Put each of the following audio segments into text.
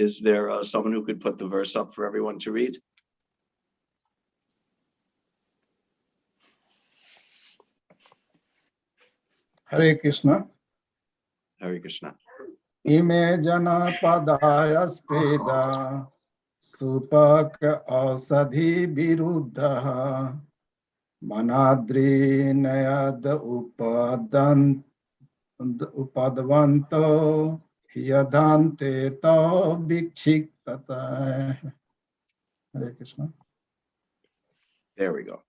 Is there someone who could put the verse up for everyone to read? Hare Krishna. Hare Krishna. Ime jana padaya spreda supak ausadhi viruddha manadri nayad upadvanto yadante to vikshitata. Hare Krishna. There we go.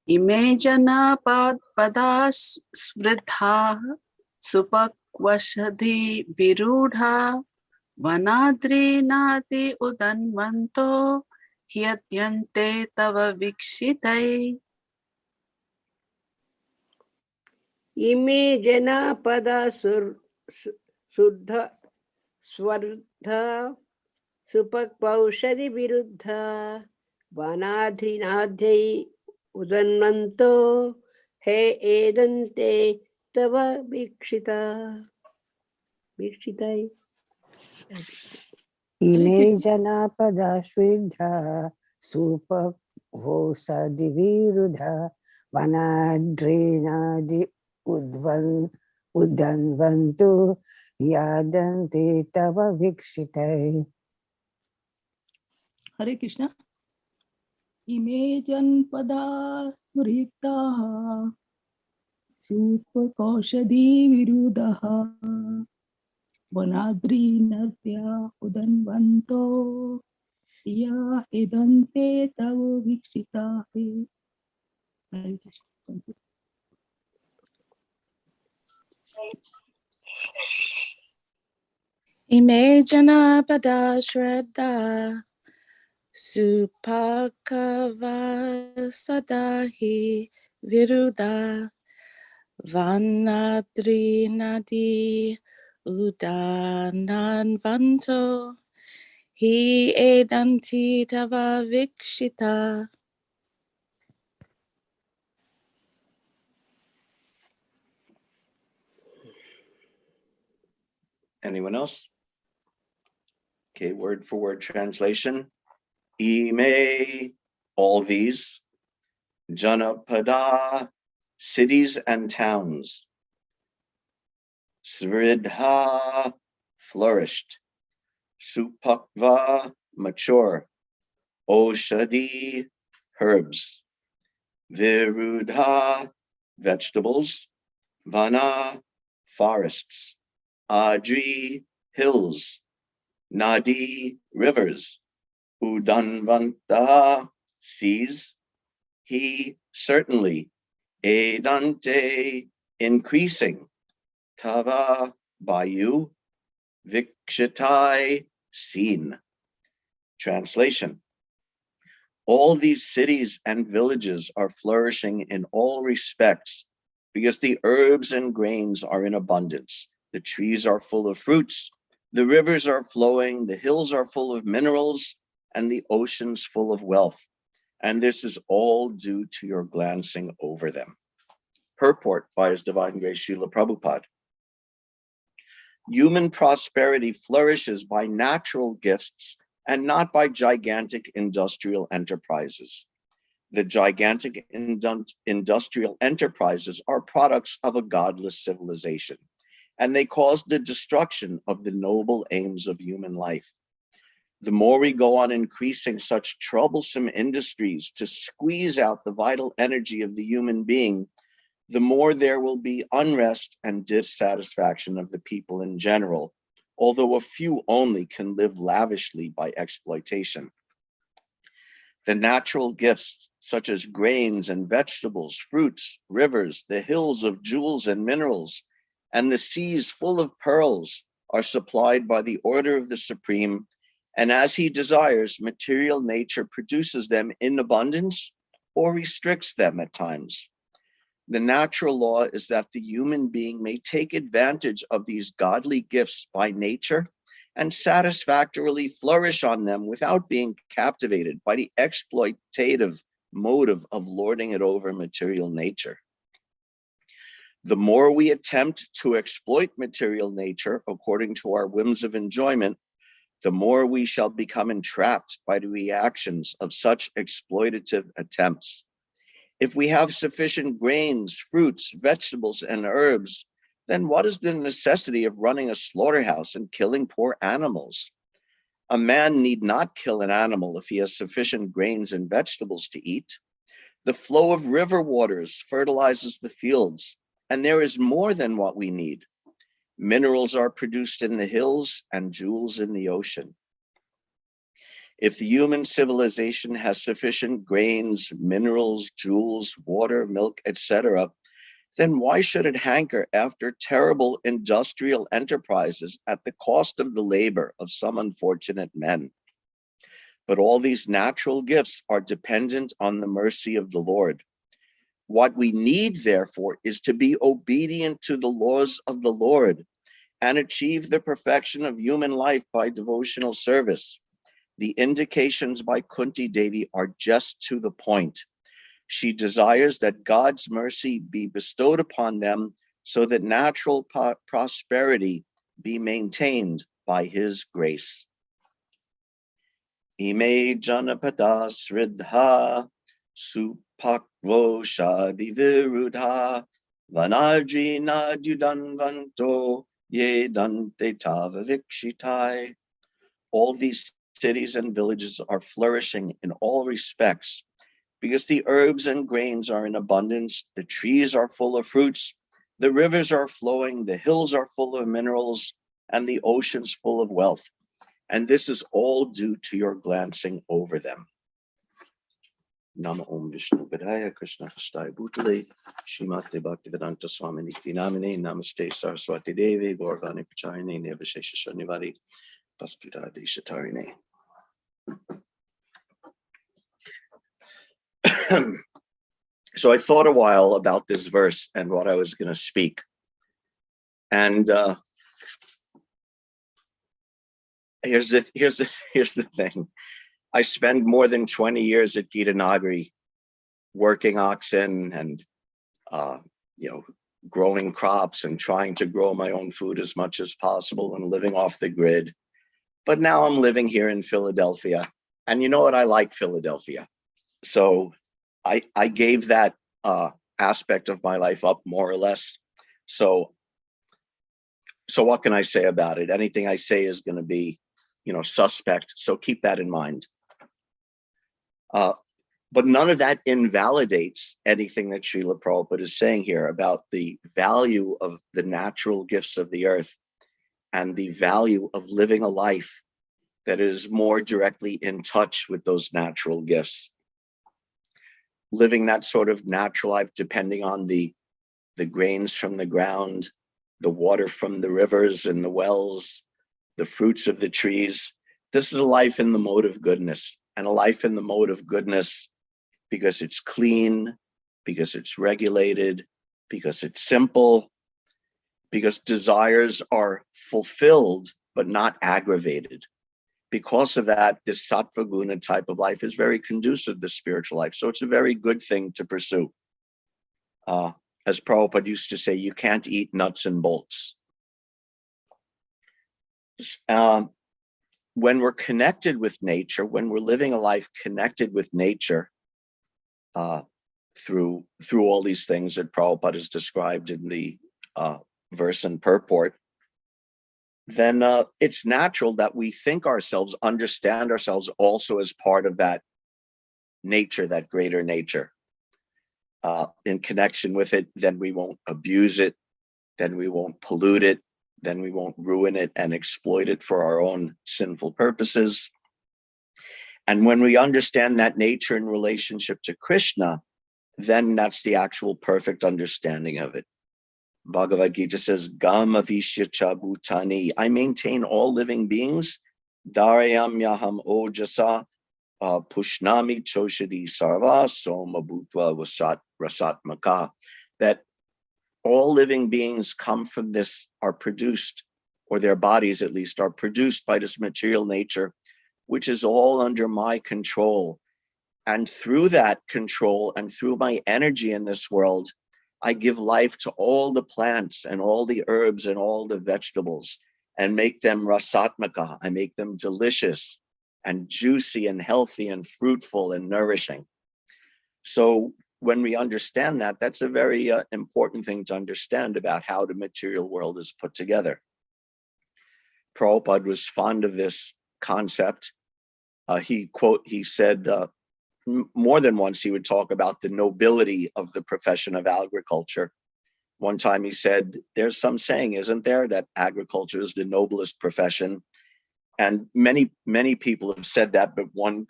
Ime jana pada smridha supakvashadhi virudha vanadri nati udanvanto hyatyante tava vikshitai. Ime jana pada suddha swardha supakpaushadi viruddha vanadrinadhyai udanvanto he edante tava vikshitai. Ime janapada shridha supak vosadi virudha vanadrinadi udanvantu yadante tava vikshitai. Hare Krishna. Ime janpada smritaha supakaushadhi virudaha vanadri nadya udanvanto ya edante tavo vikshitahe. Hare Krishna. Thank you. Ime jana pada shraddha supakavasadahi viruddha vanadri nadi udananvanto hi edanti tava vikshita. Anyone else? Okay, word for word translation. Ime, all these. Janapada, cities and towns. Svridha, flourished. Supakva, mature. Oshadi, herbs. Virudha, vegetables. Vana, forests. Adri, hills. Nadi, rivers. Udanvanta, seas. He, certainly. Edante, increasing. Tava, by you. Vikshitai, seen. Translation. All these cities and villages are flourishing in all respects because the herbs and grains are in abundance. The trees are full of fruits. The rivers are flowing. The hills are full of minerals and the oceans full of wealth. And this is all due to your glancing over them. Purport by His Divine Grace Srila Prabhupada. Human prosperity flourishes by natural gifts and not by gigantic industrial enterprises. The gigantic industrial enterprises are products of a godless civilization, and they cause the destruction of the noble aims of human life. The more we go on increasing such troublesome industries to squeeze out the vital energy of the human being, the more there will be unrest and dissatisfaction of the people in general, although a few only can live lavishly by exploitation. The natural gifts, such as grains and vegetables, fruits, rivers, the hills of jewels and minerals, and the seas full of pearls, are supplied by the order of the Supreme, and as He desires, material nature produces them in abundance or restricts them at times. The natural law is that the human being may take advantage of these godly gifts by nature and satisfactorily flourish on them without being captivated by the exploitative motive of lording it over material nature. The more we attempt to exploit material nature according to our whims of enjoyment, the more we shall become entrapped by the reactions of such exploitative attempts. If we have sufficient grains, fruits, vegetables, and herbs, then what is the necessity of running a slaughterhouse and killing poor animals? A man need not kill an animal if he has sufficient grains and vegetables to eat. The flow of river waters fertilizes the fields, and there is more than what we need. Minerals are produced in the hills and jewels in the ocean. If the human civilization has sufficient grains, minerals, jewels, water, milk, etc., then why should it hanker after terrible industrial enterprises at the cost of the labor of some unfortunate men? But all these natural gifts are dependent on the mercy of the Lord. What we need, therefore, is to be obedient to the laws of the Lord and achieve the perfection of human life by devotional service. The indications by Kunti Devi are just to the point. She desires that God's mercy be bestowed upon them so that natural prosperity be maintained by his grace. Ime janapada sridha supakvo shadi virudha vanadri nadyudanvanto ye dante tava vikshitai. All these cities and villages are flourishing in all respects because the herbs and grains are in abundance, the trees are full of fruits, the rivers are flowing, the hills are full of minerals, and the oceans full of wealth. And this is all due to your glancing over them. Nama Om Vishnu Padaya Krishna Hashtaya Bhutale Srimate Bhaktivedanta Swami Niti Namine Namaste Saraswati Devi Gaurvani Pachayane Nirvishesha Shanivari Vastuta Deshatarine. So I thought a while about this verse and what I was going to speak. And here's the thing. I spend more than 20 years at Gita Nagari working oxen and growing crops and trying to grow my own food as much as possible and living off the grid. But now I'm living here in Philadelphia. And you know what? I like Philadelphia. So I gave that aspect of my life up more or less. So what can I say about it? Anything I say is going to be, suspect. So keep that in mind. But none of that invalidates anything that Srila Prabhupada is saying here about the value of the natural gifts of the earth and the value of living a life that is more directly in touch with those natural gifts. Living that sort of natural life, depending on the grains from the ground, the water from the rivers and the wells, the fruits of the trees. This is a life in the mode of goodness, and a life in the mode of goodness because it's clean, because it's regulated, because it's simple, because desires are fulfilled but not aggravated. Because of that, this sattva guna type of life is very conducive to spiritual life. So it's a very good thing to pursue. As Prabhupada used to say, you can't eat nuts and bolts. When we're connected with nature, when we're living a life connected with nature, through all these things that Prabhupada has described in the verse and purport, then it's natural that we think ourselves, understand ourselves also as part of that nature, that greater nature. In connection with it, then we won't abuse it, then we won't pollute it, then we won't ruin it and exploit it for our own sinful purposes. And when we understand that nature in relationship to Krishna, then that's the actual perfect understanding of it. Bhagavad Gita says, Gam avishya cha bhutani. I maintain all living beings. Dharayam yaham ojasa pushnami choshadi sarva soma bhutva rasatmaka. That all living beings come from this, are produced, or their bodies at least, are produced by this material nature, which is all under my control. And through that control and through my energy in this world, I give life to all the plants and all the herbs and all the vegetables and make them rasatmaka. I make them delicious and juicy and healthy and fruitful and nourishing. So when we understand that, that's a very important thing to understand about how the material world is put together. Prabhupada was fond of this concept. He said more than once he would talk about the nobility of the profession of agriculture. One time he said, there's some saying, isn't there, that agriculture is the noblest profession? And many, many people have said that, but one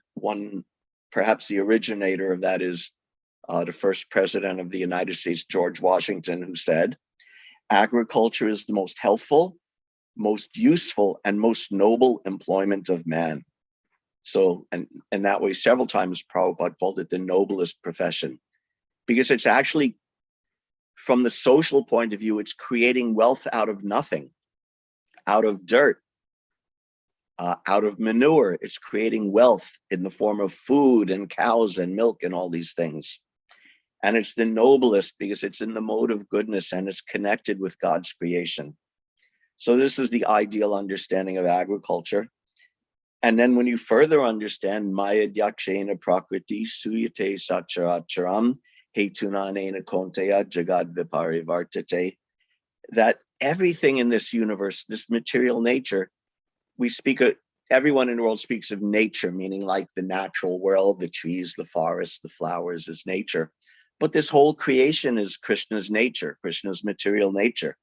perhaps the originator of that is the first president of the United States, George Washington, who said, agriculture is the most healthful, most useful, and most noble employment of man. So, and that way, several times Prabhupada called it the noblest profession, because it's actually, from the social point of view, it's creating wealth out of nothing, out of dirt, out of manure. It's creating wealth in the form of food and cows and milk and all these things. And it's the noblest because it's in the mode of goodness and it's connected with God's creation. So this is the ideal understanding of agriculture. And then when you further understand Maya Dyakshena Prakriti Suyate Sacharacharam Hetunanena Konteya Jagad Viparivartate, that everything in this universe, this material nature, everyone in the world speaks of nature, meaning like the natural world, the trees, the forests, the flowers is nature. But this whole creation is Krishna's nature, Krishna's material nature.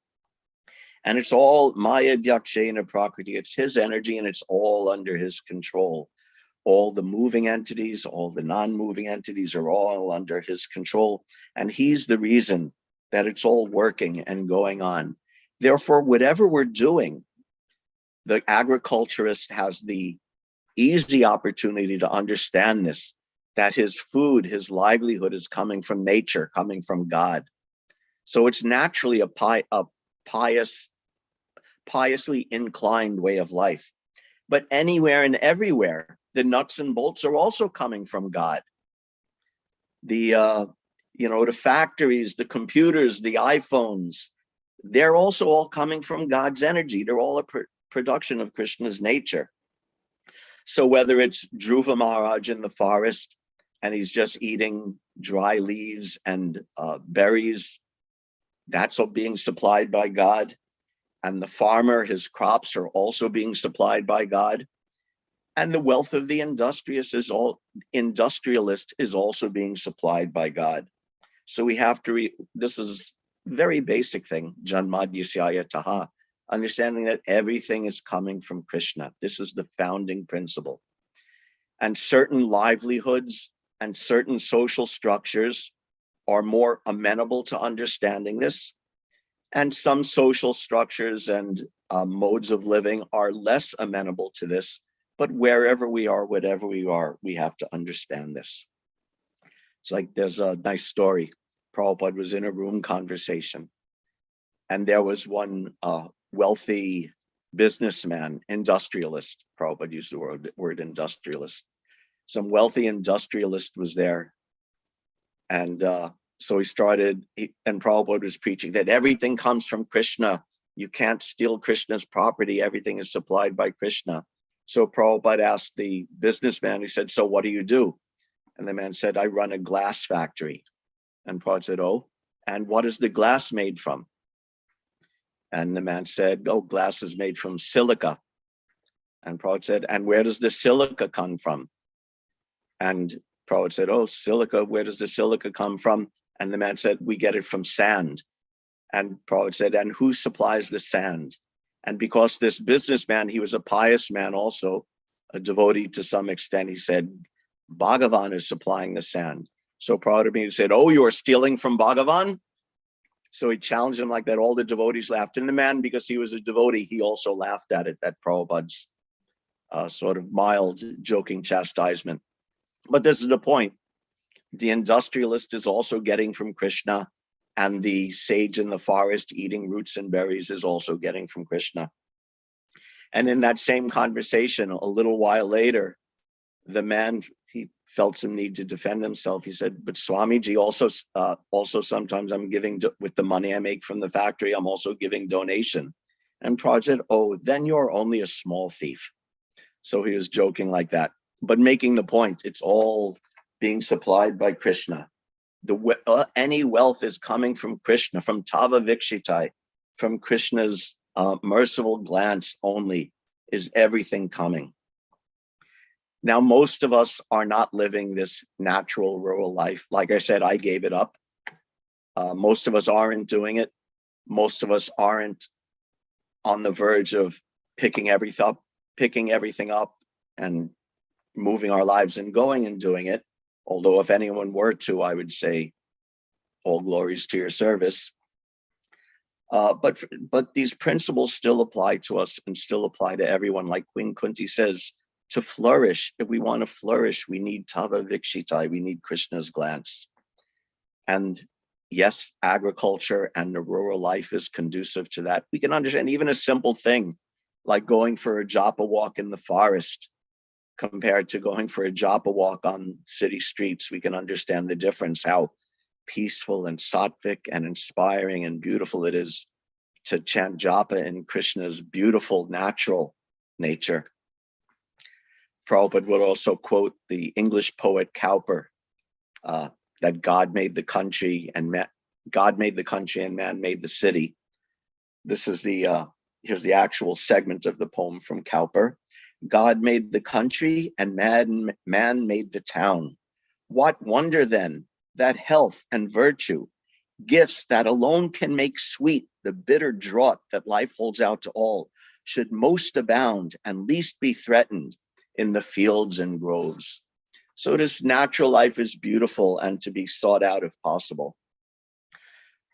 And it's all Maya Dyakshena Prakriti, it's his energy and it's all under his control. All the moving entities, all the non-moving entities are all under his control. And he's the reason that it's all working and going on. Therefore, whatever we're doing, the agriculturist has the easy opportunity to understand this, that his food, his livelihood is coming from nature, coming from God. So it's naturally a piously inclined way of life. But anywhere and everywhere, the nuts and bolts are also coming from God. The factories, the computers, the iPhones, they're also all coming from God's energy. They're all a production of Krishna's nature. So whether it's Dhruva Maharaj in the forest and he's just eating dry leaves and berries, that's all being supplied by God. And the farmer, his crops are also being supplied by God. And the wealth of the industrialist is also being supplied by God. So we have to, this is a very basic thing, Janmadhyasya Taha, understanding that everything is coming from Krishna. This is the founding principle. And certain livelihoods and certain social structures are more amenable to understanding this. And some social structures and modes of living are less amenable to this. But wherever we are, whatever we are, we have to understand this. It's like there's a nice story. Prabhupada was in a room conversation, and there was one wealthy businessman, industrialist. Prabhupada used the word industrialist. Some wealthy industrialist was there. And so he started, and Prabhupada was preaching that everything comes from Krishna. You can't steal Krishna's property. Everything is supplied by Krishna. So Prabhupada asked the businessman, he said, so what do you do? And the man said, I run a glass factory. And Prabhupada said, oh, and what is the glass made from? And the man said, oh, glass is made from silica. And Prabhupada said, and where does the silica come from? And Prabhupada said, oh, silica, where does the silica come from? And the man said, we get it from sand. And Prabhupada said, and who supplies the sand? And because this businessman, he was a pious man also, a devotee to some extent, he said, Bhagavan is supplying the sand. So Prabhupada said, oh, you are stealing from Bhagavan? So he challenged him like that. All the devotees laughed. And the man, because he was a devotee, he also laughed at it, at Prabhupada's sort of mild, joking chastisement. But this is the point. The industrialist is also getting from Krishna, and the sage in the forest eating roots and berries is also getting from Krishna. And in that same conversation, a little while later, the man, he felt some need to defend himself. He said, but Swamiji, also sometimes I'm giving with the money I make from the factory, I'm also giving donation. And Prabhupada said, oh, then you're only a small thief. So he was joking like that, but making the point, it's all being supplied by Krishna. Any wealth is coming from Krishna, from Tava Vikshitai, from Krishna's merciful glance only is everything coming. Now, most of us are not living this natural rural life. Like I said, I gave it up. Most of us aren't doing it. Most of us aren't on the verge of picking everything up and moving our lives and going and doing it. Although if anyone were to, I would say, all glories to your service. But these principles still apply to us and still apply to everyone. Like Queen Kunti says, to flourish, if we want to flourish, we need Tava Vikshitai, we need Krishna's glance. And yes, agriculture and the rural life is conducive to that. We can understand even a simple thing like going for a japa walk in the forest compared to going for a japa walk on city streets. We can understand the difference, how peaceful and sattvic and inspiring and beautiful it is to chant japa in Krishna's beautiful natural nature. Prabhupada would also quote the English poet Cowper, that God made the country and man made the city. This is here's the actual segment of the poem from Cowper. God made the country and man made the town. What wonder then that health and virtue, gifts that alone can make sweet the bitter draught that life holds out to all, should most abound and least be threatened in the fields and groves. So this natural life is beautiful and to be sought out if possible.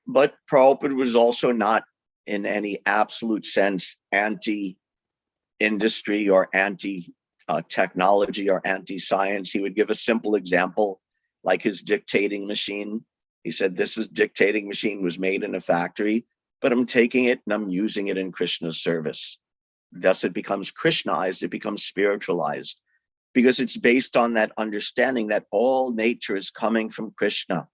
But Prabhupada was also not in any absolute sense anti-industry or anti-technology or anti-science. He would give a simple example, like his dictating machine. He said, this dictating machine was made in a factory, but I'm taking it and I'm using it in Krishna's service. Thus it becomes Krishnaized, it becomes spiritualized, because it's based on that understanding that all nature is coming from Krishna,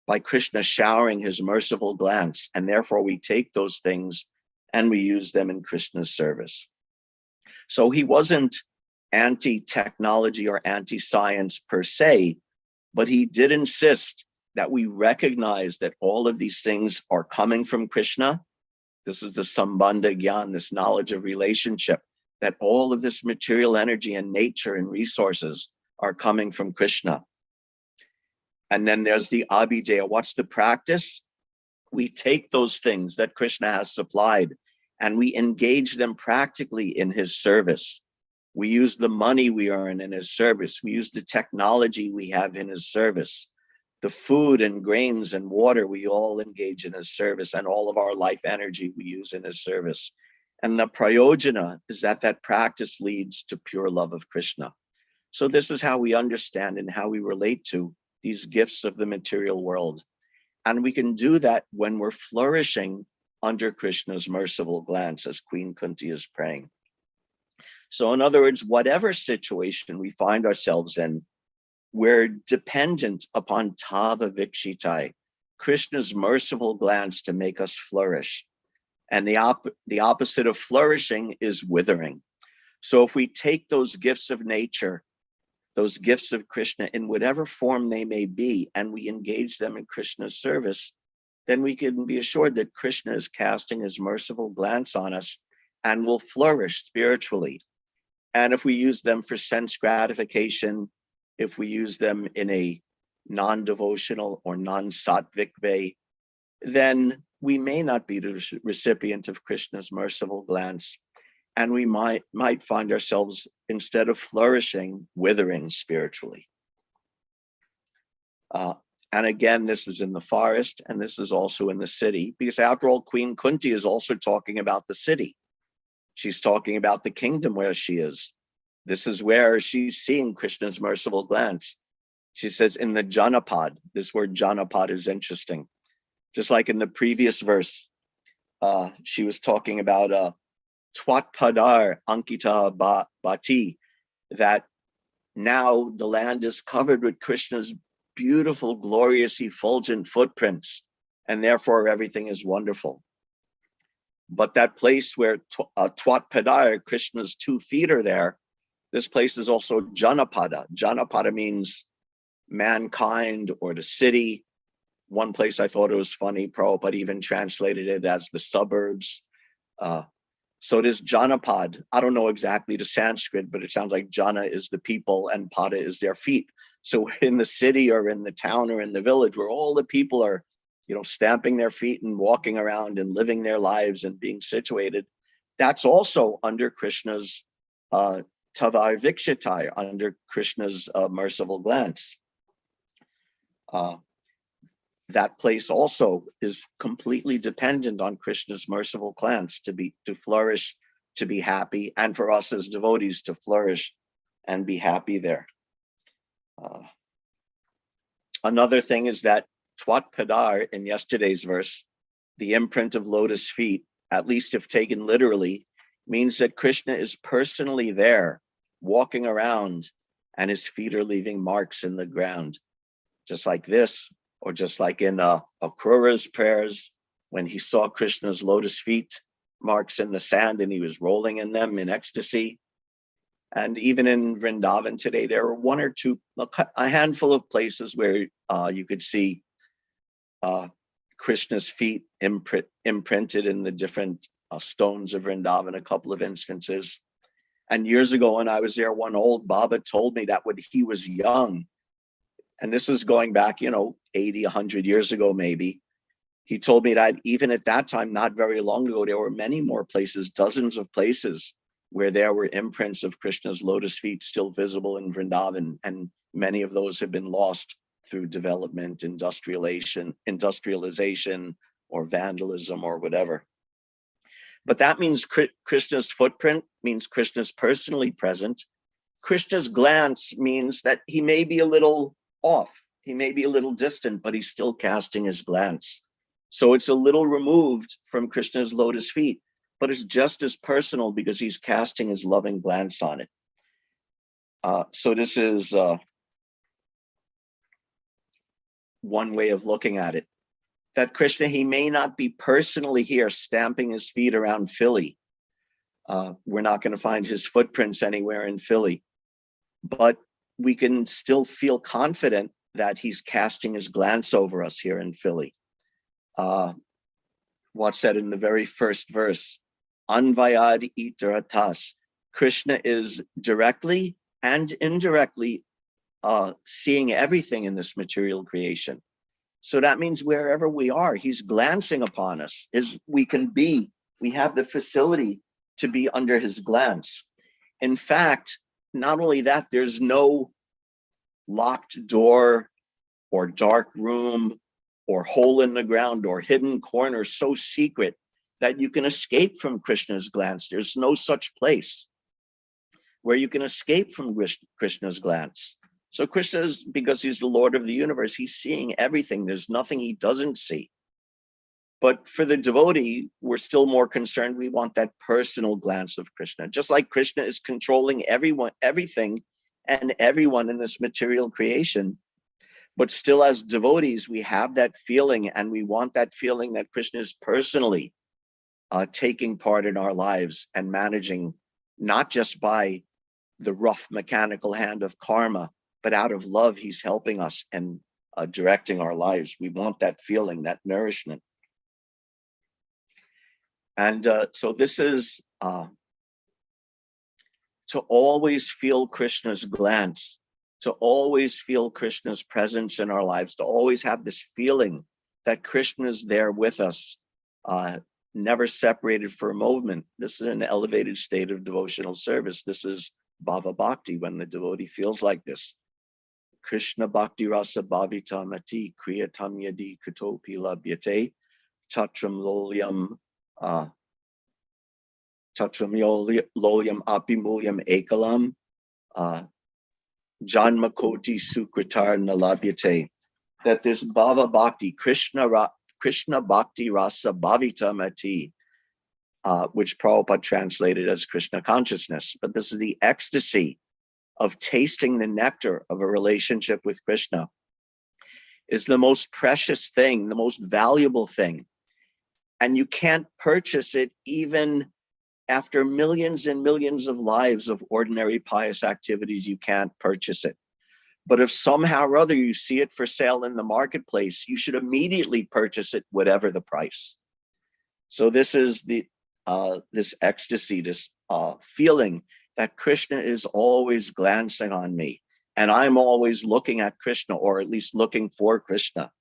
by Krishna showering his merciful glance, and therefore we take those things and we use them in Krishna's service. So he wasn't anti-technology or anti-science per se, but he did insist that we recognize that all of these things are coming from Krishna. This is the Sambandha Gyan, this knowledge of relationship, that all of this material energy and nature and resources are coming from Krishna. And then there's the Abhideya. What's the practice? We take those things that Krishna has supplied and we engage them practically in his service. We use the money we earn in his service. We use the technology we have in his service. The food and grains and water, we all engage in his service, and all of our life energy we use in his service. And the prayojana is that practice leads to pure love of Krishna. So this is how we understand and how we relate to these gifts of the material world. And we can do that when we're flourishing under Krishna's merciful glance, as Queen Kunti is praying. So in other words, whatever situation we find ourselves in, we're dependent upon Tava Vikshitai, Krishna's merciful glance, to make us flourish. And the opposite of flourishing is withering. So if we take those gifts of nature, those gifts of Krishna in whatever form they may be, and we engage them in Krishna's service, then we can be assured that Krishna is casting his merciful glance on us and will flourish spiritually. And if we use them for sense gratification, if we use them in a non-devotional or non-sattvic way, then we may not be the recipient of Krishna's merciful glance. And we might find ourselves, instead of flourishing, withering spiritually. And again, this is in the forest, and this is also in the city, because after all, Queen Kunti is also talking about the city. She's talking about the kingdom where she is. This is where she's seeing Krishna's merciful glance. She says in the Janapad, this word Janapad is interesting. Just like in the previous verse, she was talking about Twat Padar Ankita Bhati, that now the land is covered with Krishna's beautiful, glorious, effulgent footprints, and therefore everything is wonderful. But that place where Twat Padar, Krishna's 2 feet are there, this place is also Janapada. Janapada means mankind or the city. One place I thought it was funny, Prabhupada even translated it as the suburbs. So this Janapad, I don't know exactly the Sanskrit, but it sounds like Jana is the people and Pada is their feet. So we're in the city or in the town or in the village where all the people are, stamping their feet and walking around and living their lives and being situated. That's also under Krishna's Tavar Vikshitai, under Krishna's merciful glance. That place also is completely dependent on Krishna's merciful glance to flourish, to be happy, and for us as devotees to flourish and be happy there. Another thing is that Twat Padar in yesterday's verse, the imprint of lotus feet, at least if taken literally, means that Krishna is personally there, walking around, and his feet are leaving marks in the ground. Just like this, or just like in Acarya's prayers, when he saw Krishna's lotus feet marks in the sand and he was rolling in them in ecstasy. And even in Vrindavan today, there are one or two, a handful of places where you could see Krishna's feet imprinted in the different stones of Vrindavan, a couple of instances. And years ago when I was there, one old Baba told me that when he was young, and this was going back, 80, 100 years ago, maybe, he told me that even at that time, not very long ago, there were many more places, dozens of places where there were imprints of Krishna's lotus feet still visible in Vrindavan. And many of those have been lost through development, industrialization, or vandalism or whatever. But that means Krishna's footprint means Krishna's personally present. Krishna's glance means that he may be a little off. He may be a little distant, but he's still casting his glance. So it's a little removed from Krishna's lotus feet, but it's just as personal because he's casting his loving glance on it. So this is one way of looking at it. That Krishna, he may not be personally here stamping his feet around Philly. We're not going to find his footprints anywhere in Philly, but we can still feel confident that he's casting his glance over us here in Philly. What's said in the very first verse, Anvayad itaratas, Krishna is directly and indirectly seeing everything in this material creation. So that means wherever we are, he's glancing upon us. We have the facility to be under his glance. In fact, not only that, there's no locked door or dark room or hole in the ground or hidden corner so secret that you can escape from Krishna's glance. There's no such place where you can escape from Krishna's glance. So Krishna is, because he's the Lord of the universe, he's seeing everything. There's nothing he doesn't see. But for the devotee, we're still more concerned. We want that personal glance of Krishna. Just like Krishna is controlling everything and everyone in this material creation. But still as devotees, we have that feeling, and we want that feeling that Krishna is personally taking part in our lives and managing, not just by the rough mechanical hand of karma, but out of love, he's helping us and directing our lives. We want that feeling, that nourishment. And so this is to always feel Krishna's glance, to always feel Krishna's presence in our lives, to always have this feeling that Krishna is there with us, never separated for a moment. This is an elevated state of devotional service. This is Bhava Bhakti, when the devotee feels like this. Krishna Bhakti Rasa Bhavitam Ati Kriyatam Yadi Katopi Labhyate Tatram Lolyam Apimulyam Ekalam Janmakoti Sukritar Nalabhyate. That this Bhava Bhakti, Krishna Bhakti Rasa Bhavitam Ati, which Prabhupada translated as Krishna consciousness. But this is the ecstasy of tasting the nectar of a relationship with Krishna is the most precious thing, the most valuable thing. And you can't purchase it even after millions and millions of lives of ordinary pious activities. You can't purchase it. But if somehow or other you see it for sale in the marketplace, you should immediately purchase it, whatever the price. So this is this ecstasy, this feeling that Krishna is always glancing on me, and I'm always looking at Krishna, or at least looking for Krishna.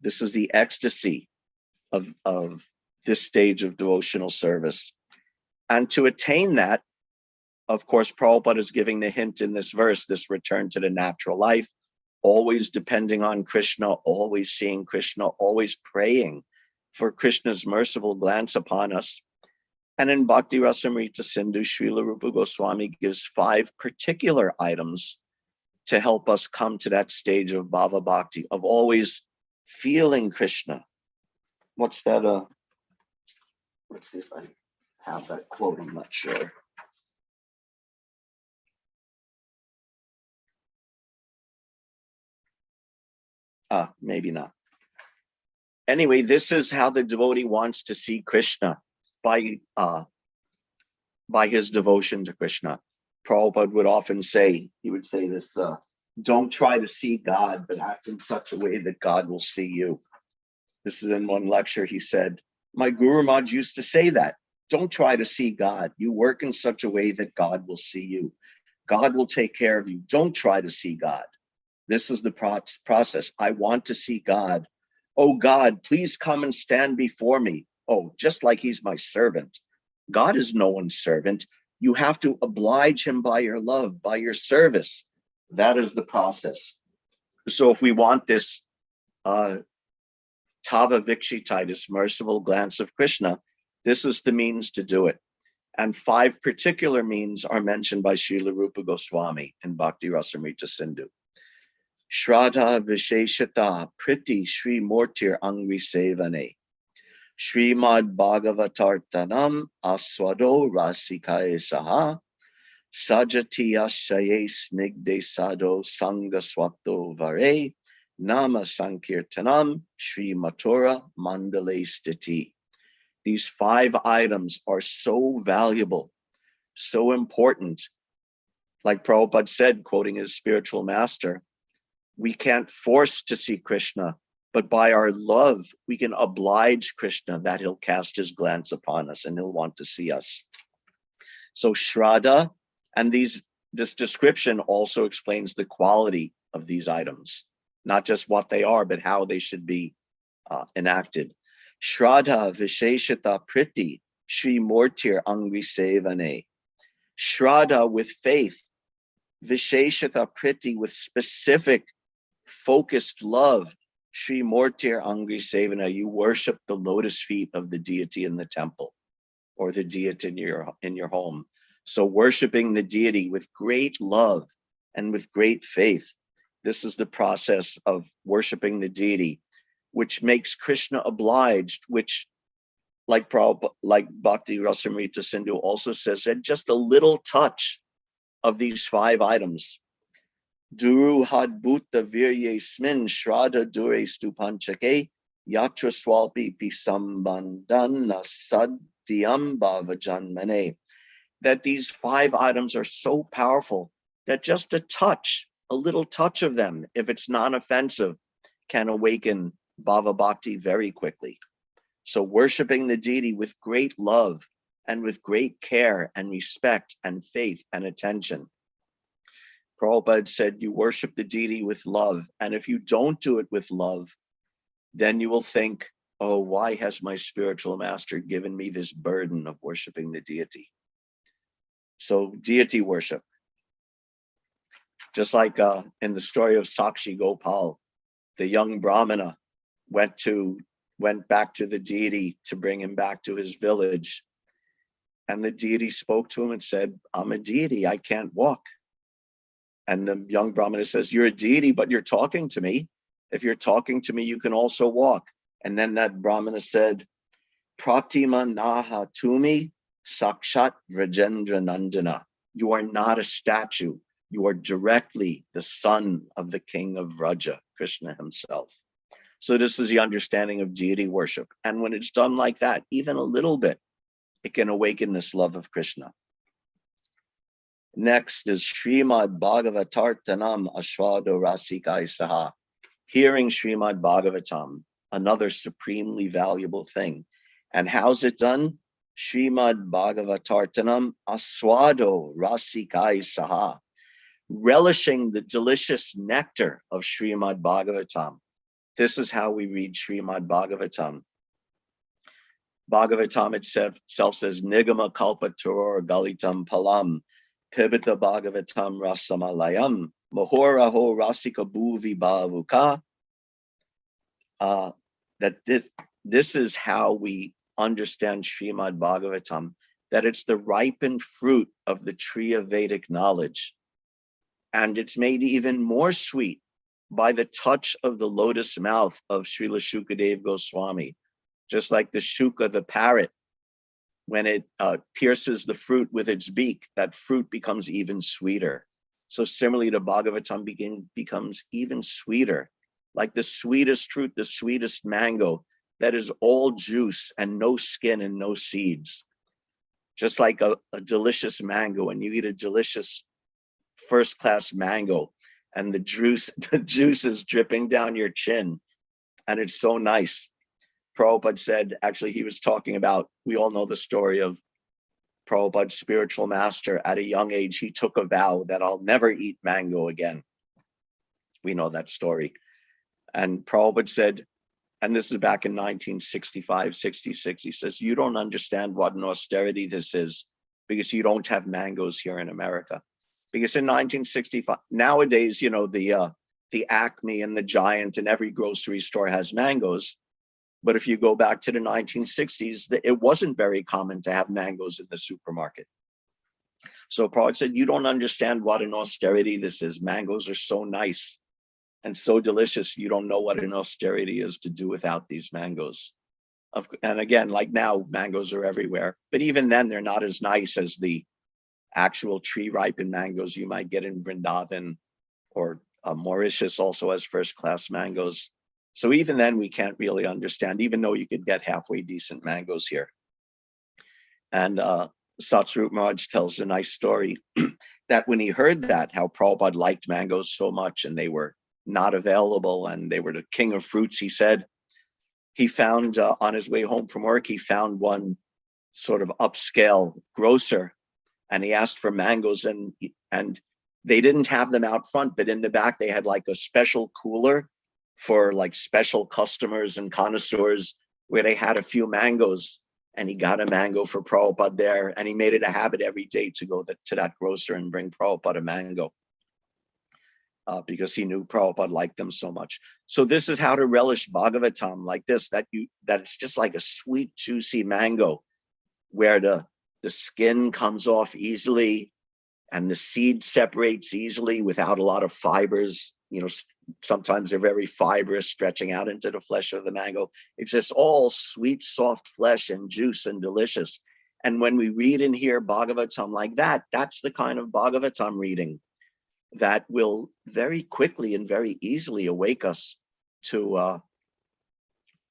This is the ecstasy of this stage of devotional service. And to attain that, of course, Prabhupada is giving the hint in this verse, this return to the natural life, always depending on Krishna, always seeing Krishna, always praying for Krishna's merciful glance upon us. And in Bhakti Rasamrita Sindhu, Srila Rupa Goswami gives 5 particular items to help us come to that stage of Bhava Bhakti, of always feeling Krishna. What's that? Let's see if I have that quote, I'm not sure. Maybe not. Anyway, this is how the devotee wants to see Krishna, by his devotion to Krishna. Prabhupada would often say, he would say this, don't try to see God, but act in such a way that God will see you. This is in one lecture, he said, my Guru Maharaj used to say that. Don't try to see God. You work in such a way that God will see you. God will take care of you. Don't try to see God. This is the process. I want to see God. Oh God, please come and stand before me. Oh, just like he's my servant. God is no one's servant. You have to oblige him by your love, by your service. That is the process. So if we want this Tava Vikshitai, this merciful glance of Krishna, this is the means to do it. And 5 particular means are mentioned by Srila Rupa Goswami in Bhakti Rasamrita Sindhu. Shraddha Visheshata Priti Shri Mortir Angri Sevane Srimad-Bhagavatartanam Aswado Rasikaye Saha Sajatiya Shaye Snigde Sado Sangha Swato Vare Nama Sankirtanam Shri Mathura Mandale Stiti. These 5 items are so valuable, so important. Like Prabhupada said, quoting his spiritual master, we can't force to see Krishna, but by our love, we can oblige Krishna that he'll cast his glance upon us and he'll want to see us. So Shraddha, and this description also explains the quality of these items, not just what they are, but how they should be enacted. Shraddha Visheshata Priti Shri Mortir Angri Sevane. Shraddha with faith, Visheshata Priti with specific focused love, Shri Mortir Angri Sevana, you worship the lotus feet of the deity in the temple, or the deity in your home. So worshiping the deity with great love and with great faith. This is the process of worshiping the deity, which makes Krishna obliged, which like Bhakti Rasamrita Sindhu also says, that just a little touch of these 5 items, Duru had bhuta virye smin shraddha dure stupanchake yatra swalpi pisambandana sadyam bhavajanmane. That these 5 items are so powerful that just a little touch of them, if it's non-offensive, can awaken bhava bhakti very quickly. So worshiping the deity with great love and with great care and respect and faith and attention. Prabhupada said, you worship the deity with love. And if you don't do it with love, then you will think, oh, why has my spiritual master given me this burden of worshiping the deity? So deity worship. Just like in the story of Sakshi Gopal, the young Brahmana went back to the deity to bring him back to his village. And the deity spoke to him and said, I'm a deity, I can't walk. And the young Brahmana says, you're a deity, but you're talking to me. If you're talking to me, you can also walk. And then that Brahmana said, Pratima Naha Tumi Sakshat Vrajendra Nandana. You are not a statue. You are directly the son of the king of Vraja, Krishna himself. So this is the understanding of deity worship. And when it's done like that, even a little bit, it can awaken this love of Krishna. Next is Srimad-Bhagavatartanam Ashwado Rasikai Saha. Hearing Srimad-Bhagavatam, another supremely valuable thing. And how's it done? Srimad-Bhagavatartanam Aswado Rasikai Saha. Relishing the delicious nectar of Srimad-Bhagavatam. This is how we read Srimad-Bhagavatam. Bhagavatam itself says, Nigama Kalpaturor Galitam Palam, Pibita Bhagavatam Rasamalayam, Mahoraho Rasika Bhuvi Bhavuka. That this is how we understand Srimad-Bhagavatam, that it's the ripened fruit of the tree of Vedic knowledge. And it's made even more sweet by the touch of the lotus mouth of Srila Shukadeva Goswami. Just like the shuka, the parrot, when it pierces the fruit with its beak, that fruit becomes even sweeter. So similarly, the Bhagavatam becomes even sweeter, like the sweetest fruit, the sweetest mango, that is all juice and no skin and no seeds. Just like a delicious mango, and you eat a delicious first-class mango, and the juice is dripping down your chin, and it's so nice. Prabhupada said, actually, he was talking about, we all know the story of Prabhupada's spiritual master. At a young age, he took a vow that I'll never eat mango again. We know that story. And Prabhupada said, and this is back in 1965, 66, he says, you don't understand what an austerity this is because you don't have mangoes here in America. Because in 1965, nowadays, you know, the Acme and the Giant and every grocery store has mangoes. But if you go back to the 1960s, it wasn't very common to have mangoes in the supermarket. So Prabhupada said, you don't understand what an austerity this is. Mangoes are so nice and so delicious. You don't know what an austerity is to do without these mangoes. And again, like now, mangoes are everywhere. But even then, they're not as nice as the actual tree-ripened mangoes you might get in Vrindavan, or Mauritius also has first-class mangoes. So even then, we can't really understand, even though you could get halfway decent mangoes here. And Satsvarup Maharaj tells a nice story that when he heard that, how Prabhupada liked mangoes so much and they were not available and they were the king of fruits, he said, he found on his way home from work, he found one sort of upscale grocer and he asked for mangoes, and they didn't have them out front, but in the back, they had like a special cooler for like special customers and connoisseurs where they had a few mangoes, and he got a mango for Prabhupada there, and he made it a habit every day to go to that grocer and bring Prabhupada a mango because he knew Prabhupada liked them so much. So this is how to relish Bhagavatam, like this, that it's just like a sweet, juicy mango where the skin comes off easily and the seed separates easily without a lot of fibers. You know, sometimes they're very fibrous, stretching out into the flesh of the mango. It's just all sweet, soft flesh and juice and delicious. And when we read and hear Bhagavatam like that, that's the kind of Bhagavatam reading that will very quickly and very easily awake us to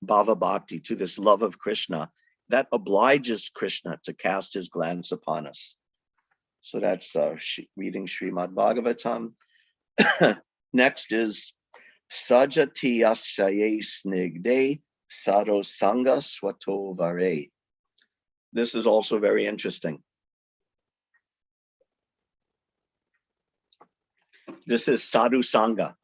Bhava Bhakti, to this love of Krishna that obliges Krishna to cast his glance upon us. So that's reading Srimad-Bhagavatam. Next is Sajati Ashaye Snigde Sado Sangha Swato Vare. This is also very interesting. This is Sadhu Sangha.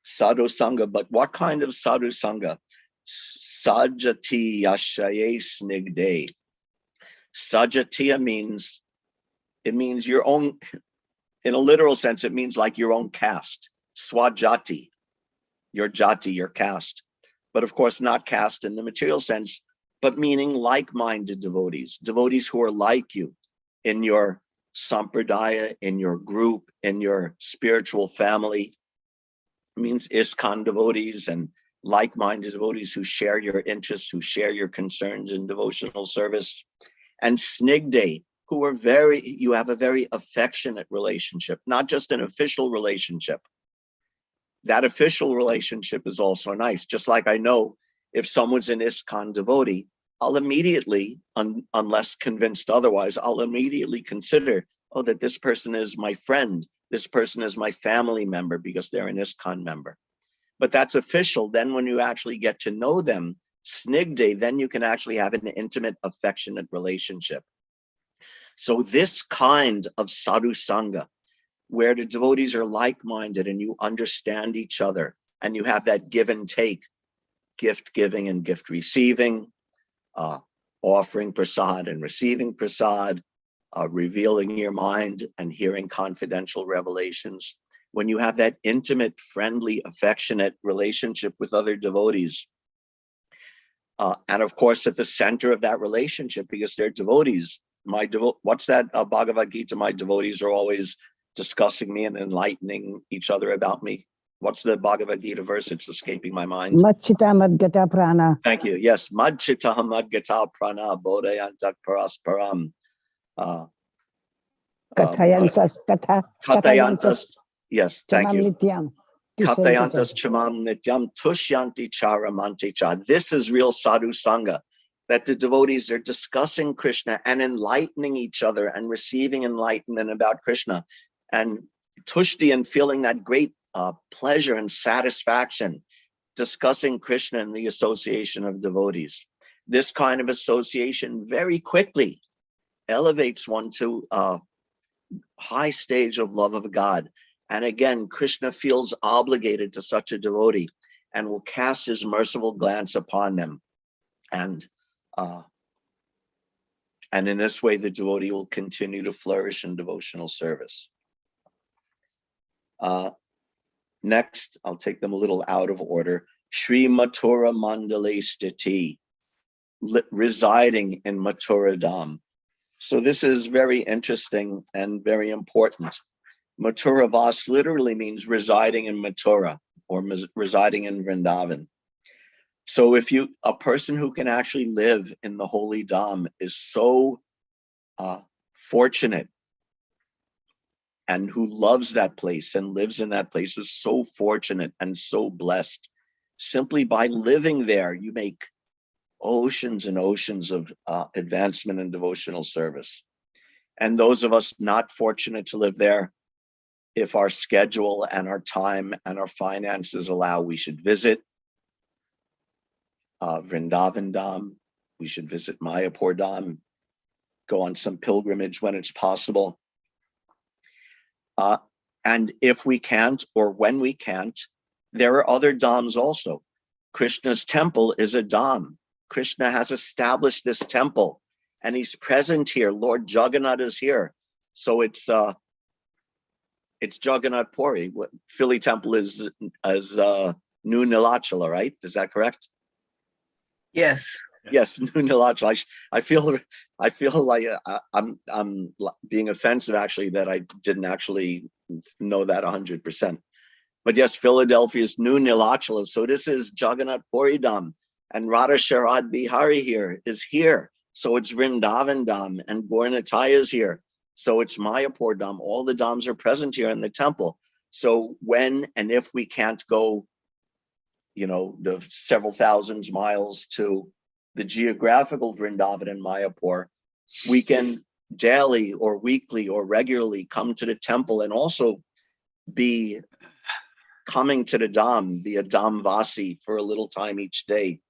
Sadhu Sangha, but what kind of Sadhu Sangha? Sajati Ashaye Snigde. Sajatiya means, it means your own, in a literal sense, it means like your own caste. Swajati, your jati, your caste. But of course, not caste in the material sense, but meaning like-minded devotees, devotees who are like you in your sampradaya, in your group, in your spiritual family. It means ISKCON devotees and like-minded devotees who share your interests, who share your concerns in devotional service. and Snigde, who are you have a very affectionate relationship, not just an official relationship. That official relationship is also nice. Just like I know if someone's an ISKCON devotee, I'll immediately, unless convinced otherwise, I'll immediately consider, oh, that this person is my friend. This person is my family member because they're an ISKCON member. But that's official. Then when you actually get to know them, Snigde, then you can actually have an intimate, affectionate relationship. So this kind of sadhu sangha, where the devotees are like-minded and you understand each other and you have that give and take, gift giving and gift receiving, offering prasad and receiving prasad, revealing your mind and hearing confidential revelations. When you have that intimate, friendly, affectionate relationship with other devotees, and of course at the center of that relationship, because they're devotees, what's that Bhagavad Gita? My devotees are always discussing me and enlightening each other about me. What's the Bhagavad Gita verse? It's escaping my mind. Machita madgata prana. Thank you. Yes, Madchita madgata prana bodhayantak parasparam. Kathayantas. Yes, thank you. Nityam. Kathayantas chamam nityam tushyanti charamanti cha. This is real sadhu sangha, that the devotees are discussing Krishna and enlightening each other and receiving enlightenment about Krishna, and tushti, and feeling that great pleasure and satisfaction discussing Krishna in the association of devotees. This kind of association very quickly elevates one to a high stage of love of God. And again, Krishna feels obligated to such a devotee and will cast his merciful glance upon them. And in this way, the devotee will continue to flourish in devotional service. Next, I'll take them a little out of order. Sri Mathura Mandale Stiti, residing in Mathura Dham. So this is very interesting and very important. Mathura Vas literally means residing in Mathura or residing in Vrindavan. So if a person who can actually live in the holy Dham is so fortunate, and who loves that place and lives in that place is so fortunate and so blessed. Simply by living there, you make oceans and oceans of advancement in devotional service. And those of us not fortunate to live there, if our schedule and our time and our finances allow, we should visit Vrindavan Dham. We should visit Mayapur Dham, go on some pilgrimage when it's possible. And if we can't, or when we can't, there are other dhams also. Krishna's temple is a dham. Krishna has established this temple and he's present here. Lord Jagannath is here. So it's Jagannath Puri. Philly temple is New Nilachala, right? Is that correct? Yes. Yes, New Nilachala. I feel like I'm being offensive actually that I didn't actually know that 100%. But yes, Philadelphia's New Nilachala. So this is Jagannath Puri Dham, and Radha Sharad Bihari is here. So it's Vrindavan Dham, and Gaur-Nitai is here. So it's Mayapur Dham. All the dhams are present here in the temple. So when and if we can't go, the several thousands miles to the geographical Vrindavan and Mayapur, we can daily or weekly or regularly come to the temple and also be coming to the Dham, be a Dhamvasi for a little time each day.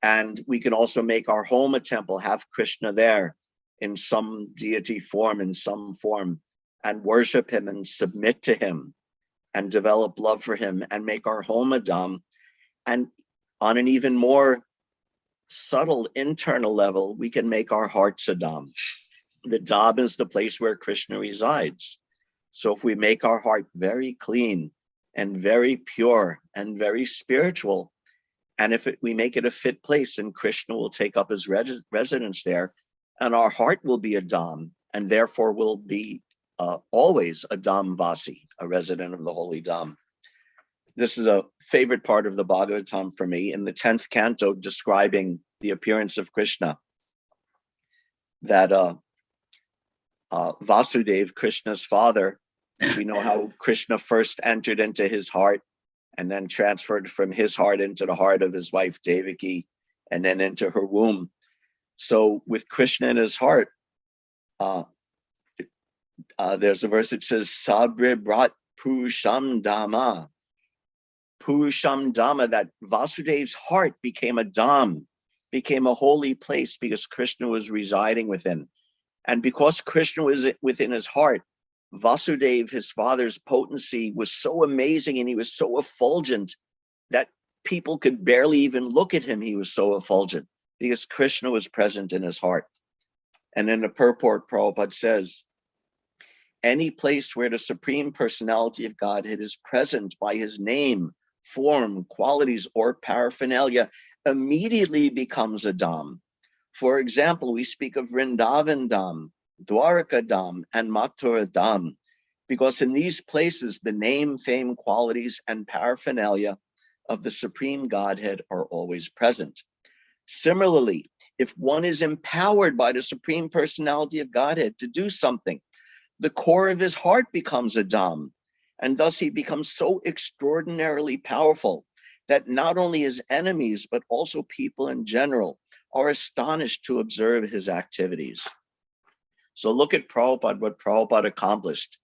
And we can also make our home a temple, have Krishna there in some deity form, in some form, and worship him and submit to him and develop love for him and make our home a Dham. And on an even more subtle internal level, we can make our hearts a Dham. The Dham is the place where Krishna resides. So if we make our heart very clean and very pure and very spiritual, and if we make it a fit place, and Krishna will take up his residence there, and our heart will be a Dham, and therefore will be always a Dhamvasi, a resident of the holy Dham. This is a favorite part of the Bhagavatam for me, in the 10th canto describing the appearance of Krishna. that Vasudeva, Krishna's father, we know how Krishna first entered into his heart and then transferred from his heart into the heart of his wife Devaki and then into her womb. So with Krishna in his heart, there's a verse that says, Sabre Brat Purusham Dhamma. Purusham Dhamma, that Vasudev's heart became a dham, became a holy place because Krishna was residing within. And because Krishna was within his heart, Vasudeva, his father's potency was so amazing and he was so effulgent that people could barely even look at him. He was so effulgent because Krishna was present in his heart. And in the purport, Prabhupada says, any place where the Supreme Personality of Godhead is present by his name, form, qualities, or paraphernalia immediately becomes a dham. For example, we speak of Vrindavan Dham, Dwaraka Dham, and Mathura Dham, because in these places, the name, fame, qualities, and paraphernalia of the Supreme Godhead are always present. Similarly, if one is empowered by the Supreme Personality of Godhead to do something, the core of his heart becomes a dham, and thus he becomes so extraordinarily powerful that not only his enemies, but also people in general are astonished to observe his activities. So look at Prabhupada, what Prabhupada accomplished.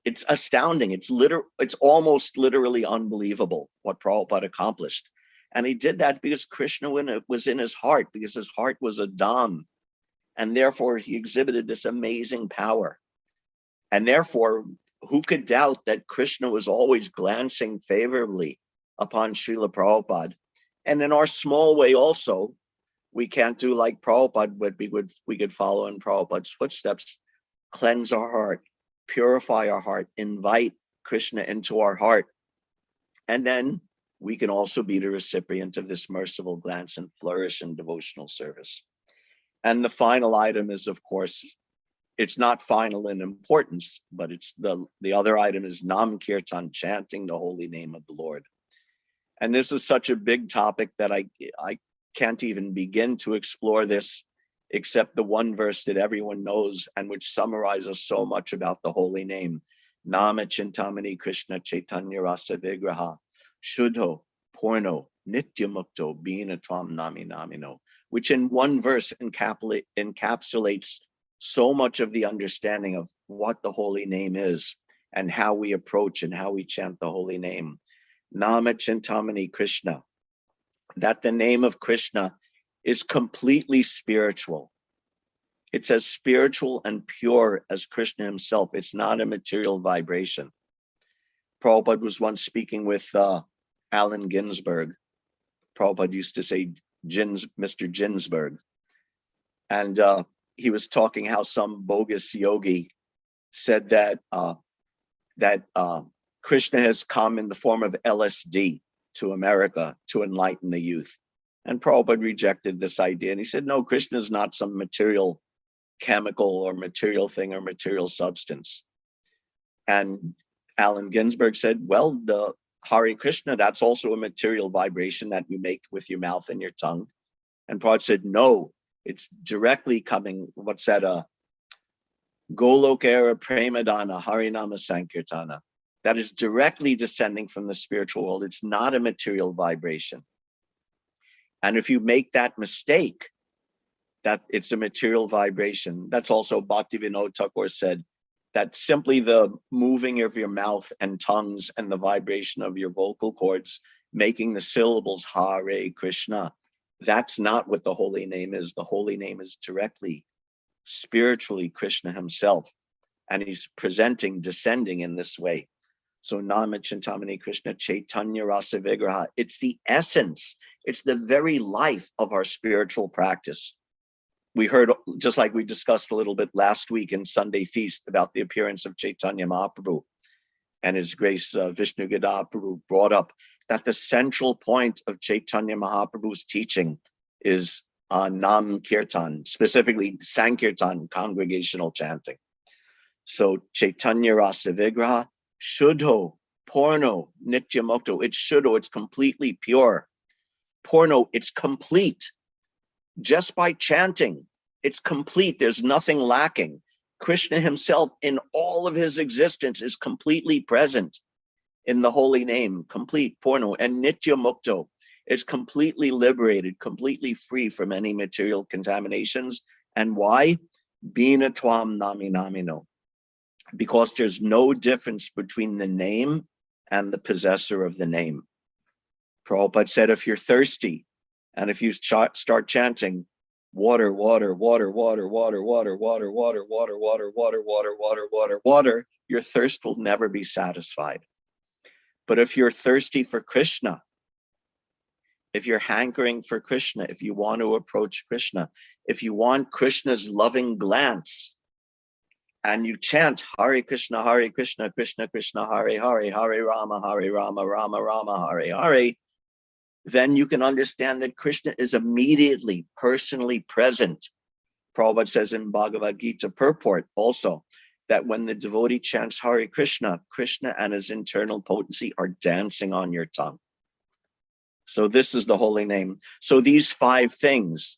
It's astounding. It's almost literally unbelievable what Prabhupada accomplished. And he did that because Krishna was in his heart, because his heart was a dham. And therefore he exhibited this amazing power. And therefore, who could doubt that Krishna was always glancing favorably upon Srila Prabhupada? And in our small way also, we can't do like Prabhupada, but we could follow in Prabhupada's footsteps, cleanse our heart, purify our heart, invite Krishna into our heart. And then we can also be the recipient of this merciful glance and flourish in devotional service. And the final item is, of course, it's not final in importance, but it's the other item is Nam Kirtan, chanting the holy name of the Lord. And this is such a big topic that I can't even begin to explore this, except the one verse that everyone knows and which summarizes so much about the holy name. Nama Chintamani Krishna Chaitanya Rasa Vigraha Shuddho Porno Nityamukto Bina Tvam Nami Namino, which in one verse encapsulates so much of the understanding of what the holy name is and how we approach and how we chant the holy name. Nama Chintamani Krishna, that the name of Krishna is completely spiritual. It's as spiritual and pure as Krishna himself. It's not a material vibration. Prabhupada was once speaking with Allen Ginsberg. Prabhupada used to say Mr. Ginsberg. And he was talking how some bogus yogi said that Krishna has come in the form of LSD to America to enlighten the youth. And Prabhupada rejected this idea. And he said, no, Krishna is not some material chemical or material thing or material substance. And Allen Ginsberg said, well, the Hare Krishna, that's also a material vibration that you make with your mouth and your tongue. And Prabhupada said, no, it's directly coming, what's that? Golokera Premadana Harinama Sankirtana. That is directly descending from the spiritual world. It's not a material vibration. And if you make that mistake, that it's a material vibration, that's also Bhaktivinoda Thakur said, that simply the moving of your mouth and tongues and the vibration of your vocal cords, making the syllables Hare Krishna, that's not what the holy name is. The holy name is directly, spiritually Krishna himself. And he's descending in this way. So Nama Chintamani Krishna Chaitanya Rasa Vigraha, it's the essence, it's the very life of our spiritual practice. We heard, just like we discussed a little bit last week in Sunday Feast, about the appearance of Chaitanya Mahaprabhu, and His Grace Vishnu Gada Prabhu brought up that the central point of Chaitanya Mahaprabhu's teaching is Nam Kirtan, specifically Sankirtan, congregational chanting. So Chaitanya Rasa Vigraha, Shuddho, Porno, Nityamukto, it's Shuddho, it's completely pure. Porno, it's complete. Just by chanting, It's complete. There's nothing lacking. Krishna himself in all of his existence is completely present in the holy name, complete, Purno, and Nitya Mukto. It's completely liberated, completely free from any material contaminations. And why? Bina Twam Nami Namino. Because there's no difference between the name and the possessor of the name. Prabhupada said, if you're thirsty, and if you start chanting, water, water, water, water, water, water, water, water, water, water, water, water, water, water, water, your thirst will never be satisfied. But if you're thirsty for Krishna, if you're hankering for Krishna, if you want to approach Krishna, if you want Krishna's loving glance, and you chant Hare Krishna, Krishna Krishna, Hare Hare, Hare Rama, Rama Rama, Hare Hare, then you can understand that Krishna is immediately, personally present. Prabhupada says in Bhagavad Gita purport also, that when the devotee chants Hare Krishna, Krishna and his internal potency are dancing on your tongue. So this is the holy name. So these 5 things,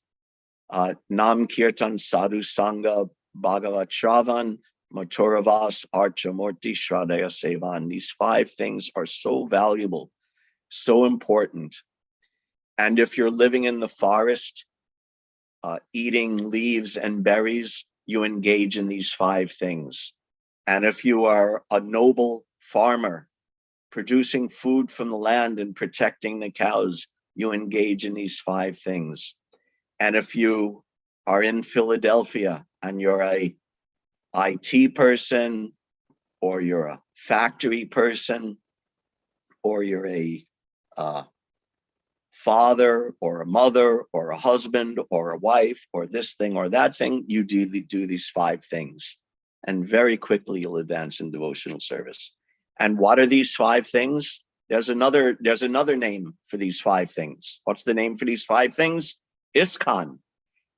Nam Kirtan, Sadhu Sangha, Bhagavat Shravan, Mathuravas, Archa Murti, Shradaya Sevan. These 5 things are so valuable, so important. And if you're living in the forest, eating leaves and berries, you engage in these 5 things. And if you are a noble farmer producing food from the land and protecting the cows, you engage in these 5 things. And if you are in Philadelphia and you're a IT person, or you're a factory person, or you're a father or a mother or a husband or a wife or this thing or that thing, you do these 5 things. And very quickly you'll advance in devotional service. And what are these 5 things? There's another name for these 5 things. What's the name for these 5 things? ISKCON.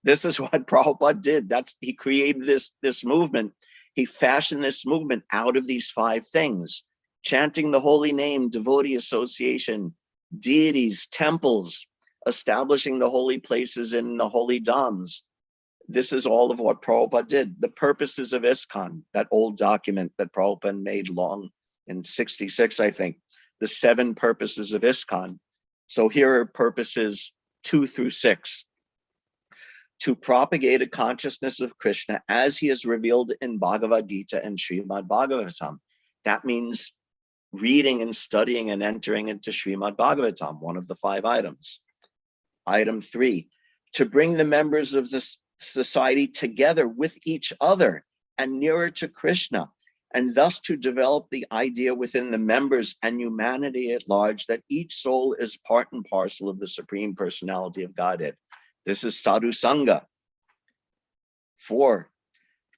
This is what Prabhupada did. He created this movement. He fashioned this movement out of these 5 things: chanting the holy name, devotee association, deities, temples, establishing the holy places in the holy dhams. This is all of what Prabhupada did. The purposes of ISKCON, that old document that Prabhupada made long in 66, I think, the 7 purposes of ISKCON. So here are purposes 2 through 6. To propagate a consciousness of Krishna as he is revealed in Bhagavad Gita and Srimad-Bhagavatam. That means reading and studying and entering into Srimad-Bhagavatam, one of the 5 items. Item 3, to bring the members of this society together with each other and nearer to Krishna, and thus to develop the idea within the members and humanity at large that each soul is part and parcel of the Supreme Personality of Godhead. This is Sadhu Sangha. 4,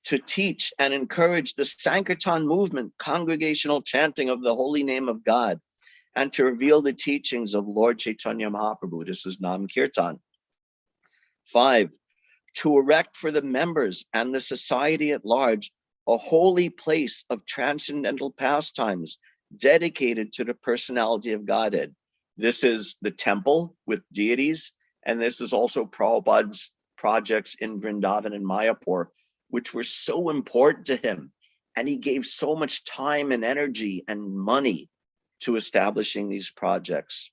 to teach and encourage the Sankirtan movement, congregational chanting of the holy name of God, and to reveal the teachings of Lord Chaitanya Mahaprabhu. This is Nam Kirtan. 5, to erect for the members and the society at large a holy place of transcendental pastimes dedicated to the personality of Godhead. This is the temple with deities, and this is also Prabhupada's projects in Vrindavan and Mayapur, which were so important to him. And he gave so much time and energy and money to establishing these projects.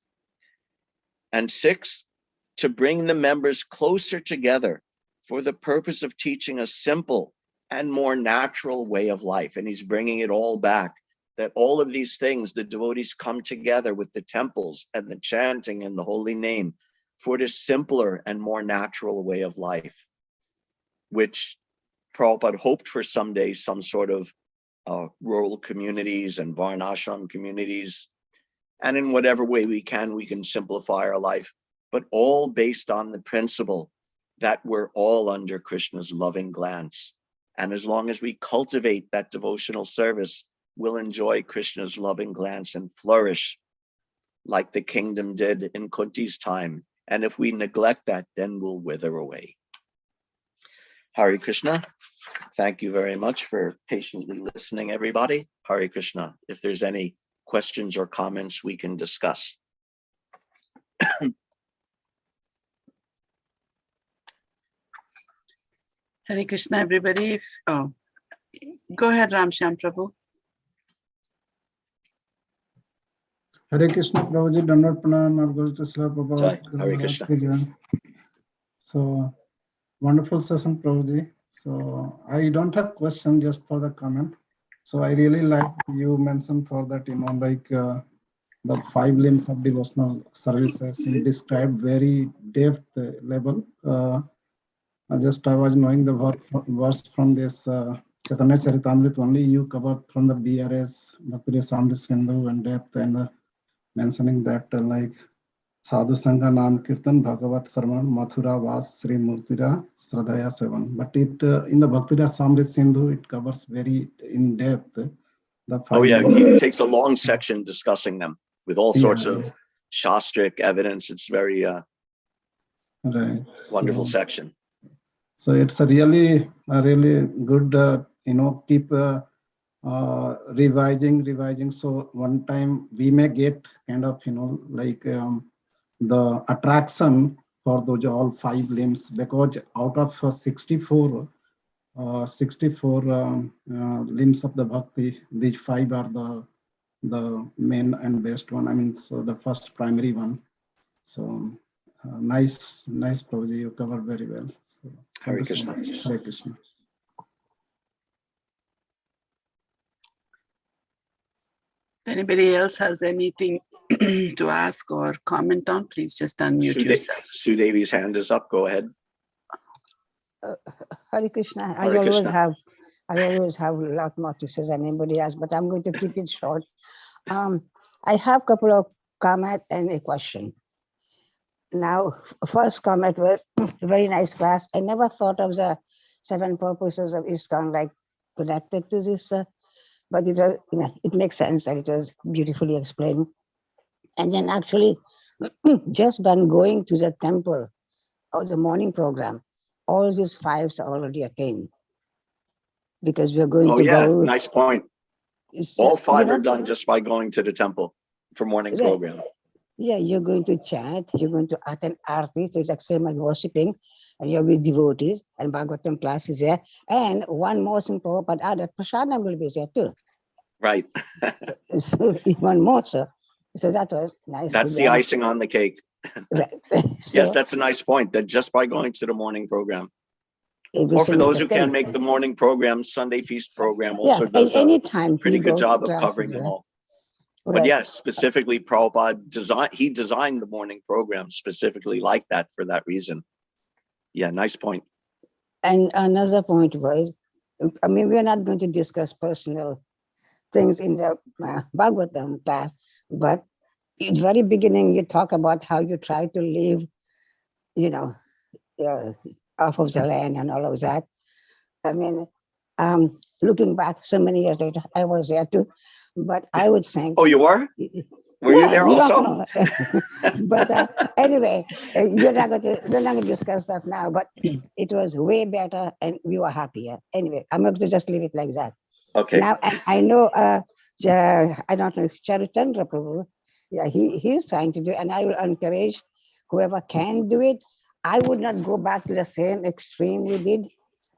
And 6, to bring the members closer together for the purpose of teaching a simple and more natural way of life. And he's bringing it all back, that all of these things, the devotees come together with the temples and the chanting and the holy name for this simpler and more natural way of life, which Prabhupada hoped for someday, some sort of rural communities and Varnashram communities. And in whatever way we can simplify our life, but all based on the principle that we're all under Krishna's loving glance. And as long as we cultivate that devotional service, we'll enjoy Krishna's loving glance and flourish like the kingdom did in Kunti's time. And if we neglect that, then we'll wither away. Hare Krishna. Thank you very much for patiently listening, everybody. Hare Krishna. If there's any questions or comments, we can discuss. Hare Krishna, everybody. Oh, go ahead, Ramshyam Prabhu. Hare Krishna, Prabhuji, Dandot Pranam, our Guru to Srila Jai, Prabhupada. Hare Krishna. So, wonderful session, Prabhuji. So, I don't have question, just for the comment. So, I really like you mentioned for that, like the 5 limbs of devotional services. You described very depth level. I was knowing the verse from this Chaitanya Charitamrita only. You covered from the BRS, Bhakti Rasamrita Sindhu, and depth, and mentioning that like Sadhu Sangha Nam Kirtan Bhagavat Sarman Mathura Vas Sri Murtira Sradhaya Sevan. But it in the Bhakti Rasamrita Sindhu, it covers very in depth the 5 Oh yeah, limbs. he takes a long section discussing them with all sorts of shastric evidence. It's very right. wonderful section. So it's a really good, keep revising. So one time we may get kind of, like the attraction for those all 5 limbs, because out of 64 limbs of the bhakti, these 5 are the main and best one. I mean, so the first primary one. So nice, Prabhuji, you covered very well. So, Hare Krishna. Hare Krishna. If anybody else has anything to ask or comment on, please just unmute yourself. Sue Devi's hand is up. Go ahead. Hare Krishna. Hare Krishna. I always have a lot more to say than anybody else, but I'm going to keep it short. I have a couple of comments and a question. Now, first comment was very nice class. I never thought of the 7 purposes of ISKCON like connected to this, but it was, it makes sense and it was beautifully explained. And then actually, just by going to the temple or the morning program, all these 5s are already attained. Because we're going to go. Nice point. All 5 are done just by going to the temple for morning program. Yeah, you're going to chant, you're going to attend artis, it's like same as worshipping, and you're with devotees, and Bhagavatam class is there. And one more thing, Prabhupada added, Prasadam will be there too. Right. So even more so. So that was nice. That's the icing on the cake. Right. So, yes, that's a nice point, that just by going to the morning program. Or for those who can't make the morning program, Sunday feast program also does a pretty good job of covering them all. But yes, specifically Prabhupada designed the morning program specifically like that for that reason. Yeah, nice point. And another point was, I mean, we're not going to discuss personal things in the Bhagavatam class, but in the very beginning, you talk about how you try to live, off of the land and all of that. I mean, looking back so many years later, I was there too. But I would think. Oh, you were? Were you there also? But anyway, we're not going to discuss that now. But it was way better, and we were happier. Anyway, I'm going to just leave it like that. Okay. Now, and I know, I don't know if Charitandra Prabhu, he's trying to do, and I will encourage whoever can do it. I would not go back to the same extreme we did.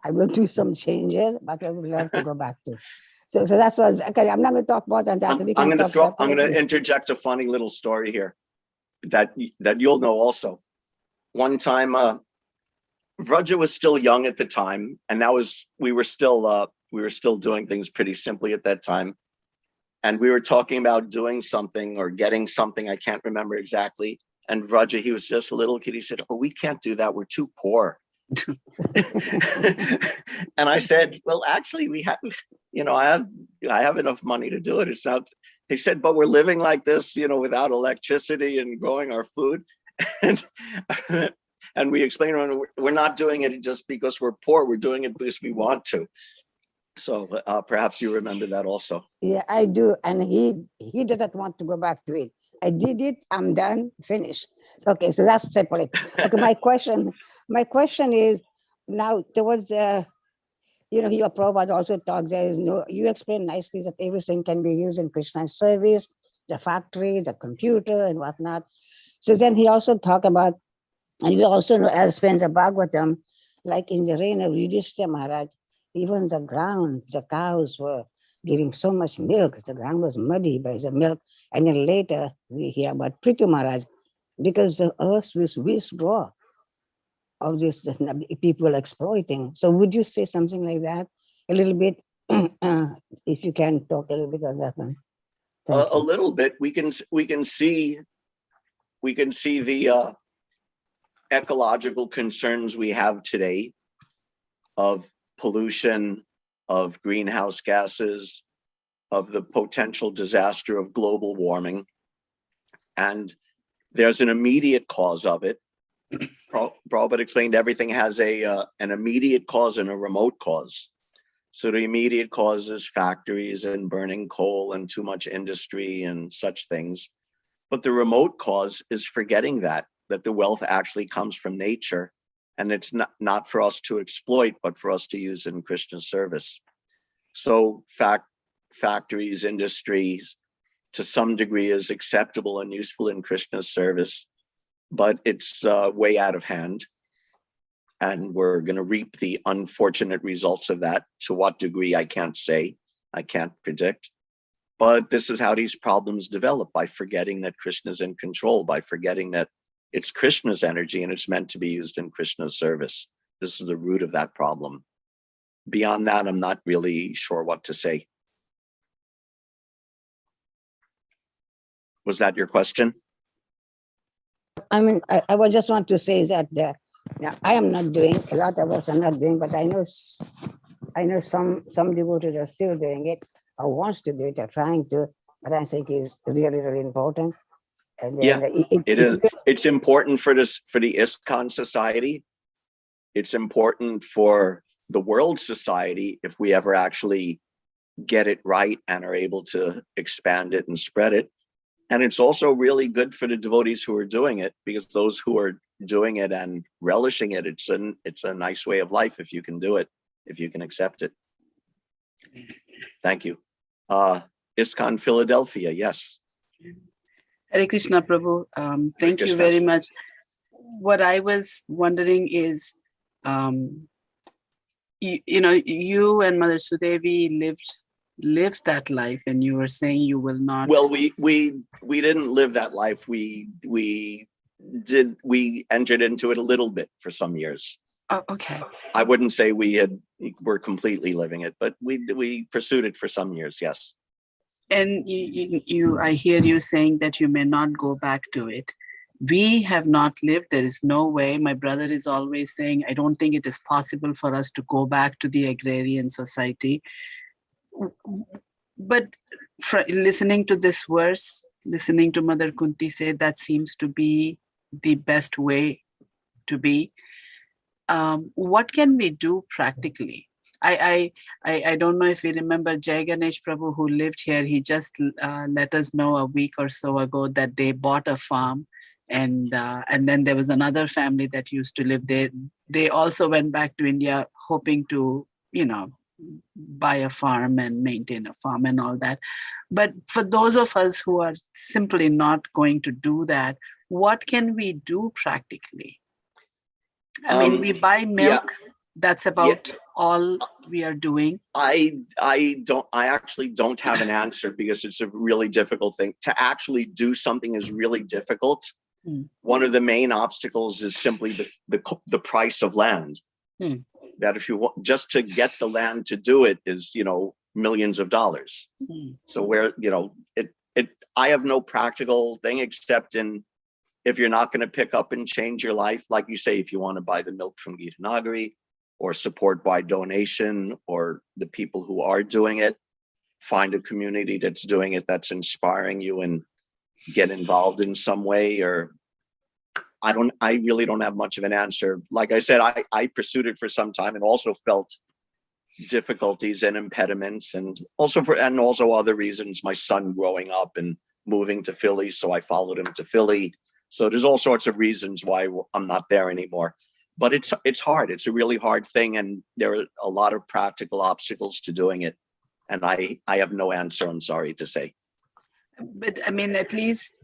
I will do some changes, but I would love to go back to. So that's what I'm not going to talk more than that. I'm going to interject a funny little story here that you'll know also. One time, Vraja was still young at the time, and we were still doing things pretty simply at that time. And we were talking about doing something or getting something, I can't remember exactly. And Vraja, he was just a little kid. He said, "Oh, we can't do that. We're too poor." And I said, "Well, actually, we have, I have enough money to do it. It's not." He said, "But we're living like this, without electricity and growing our food." And we explained, we're not doing it just because we're poor. We're doing it because we want to. So perhaps you remember that also. Yeah, I do. And he doesn't want to go back to it. I did it. I'm done. Finished. Okay, so that's separate. Okay, my question is now towards your Prabhupada also talks. You explain nicely that everything can be used in Krishna's service, the factory, the computer, and whatnot. So then he also talked about, and you also know, as friends of Bhagavatam, like in the reign of Yudhishthira Maharaj, even the ground, the cows were giving so much milk, the ground was muddy by the milk. And then later we hear about Prithu Maharaj, because the earth was withdraw of this people exploiting. So would you say something like that? A little bit, if you can talk a little bit on that one. A little bit. We can see the ecological concerns we have today of pollution, of greenhouse gases, of the potential disaster of global warming. And there's an immediate cause of it. Prabhupada explained everything has an immediate cause and a remote cause. So the immediate cause is factories and burning coal and too much industry and such things. But the remote cause is forgetting that the wealth actually comes from nature, and it's not for us to exploit, but for us to use in Krishna's service. So factories, industries, to some degree is acceptable and useful in Krishna's service, but it's way out of hand. And we're going to reap the unfortunate results of that. To what degree, I can't say, I can't predict. But this is how these problems develop, by forgetting that Krishna's in control, by forgetting that it's Krishna's energy and it's meant to be used in Krishna's service. This is the root of that problem. Beyond that, I'm not really sure what to say. Was that your question? I mean, I would just want to say that I am not doing, a lot of us are not doing, but I know some devotees are still doing it, or wants to do it, or trying to, but I think it's really, really important. And yeah, it is. It's important for the ISKCON society. It's important for the world society if we ever actually get it right and are able to expand it and spread it. And it's also really good for the devotees who are doing it, because those who are doing it and relishing it, it's a nice way of life if you can do it, if you can accept it. Thank you. ISKCON Philadelphia, yes. Hare Krishna, Prabhu. Thank you very much. What I was wondering is, you and Mother Sudevi lived that life, and you were saying you will not. Well, we didn't live that life. We entered into it a little bit for some years. Oh, okay. I wouldn't say we're completely living it, but we pursued it for some years, yes. And I hear you saying that you may not go back to it. We have not lived. There is no way. My brother is always saying, I don't think it is possible for us to go back to the agrarian society. But listening to this verse, listening to Mother Kunti say, that seems to be the best way to be. What can we do practically? I don't know if you remember Jai Ganesh Prabhu, who lived here. He just let us know a week or so ago that they bought a farm, and then there was another family that used to live there. They also went back to India hoping to, buy a farm and maintain a farm and all that. But for those of us who are simply not going to do that, what can we do practically? I mean, we buy milk. Yeah. That's about all we are doing. I actually don't have an answer, because it's a really difficult thing. To actually do something is really difficult. One of the main obstacles is simply the price of land. That if you want, just to get the land to do it is, millions of dollars. So where, I have no practical thing except if you're not going to pick up and change your life, like you say, if you want to buy the milk from Gita Nagari, or support by donation, or the people who are doing it, find a community that's doing it, that's inspiring you, and get involved in some way. Or I really don't have much of an answer. Like I said, I pursued it for some time and also felt difficulties and impediments, and also other reasons. My son growing up and moving to Philly, so I followed him to Philly. So there's all sorts of reasons why I'm not there anymore. But it's hard. It's a really hard thing, and there are a lot of practical obstacles to doing it. And I have no answer, I'm sorry to say. But I mean, at least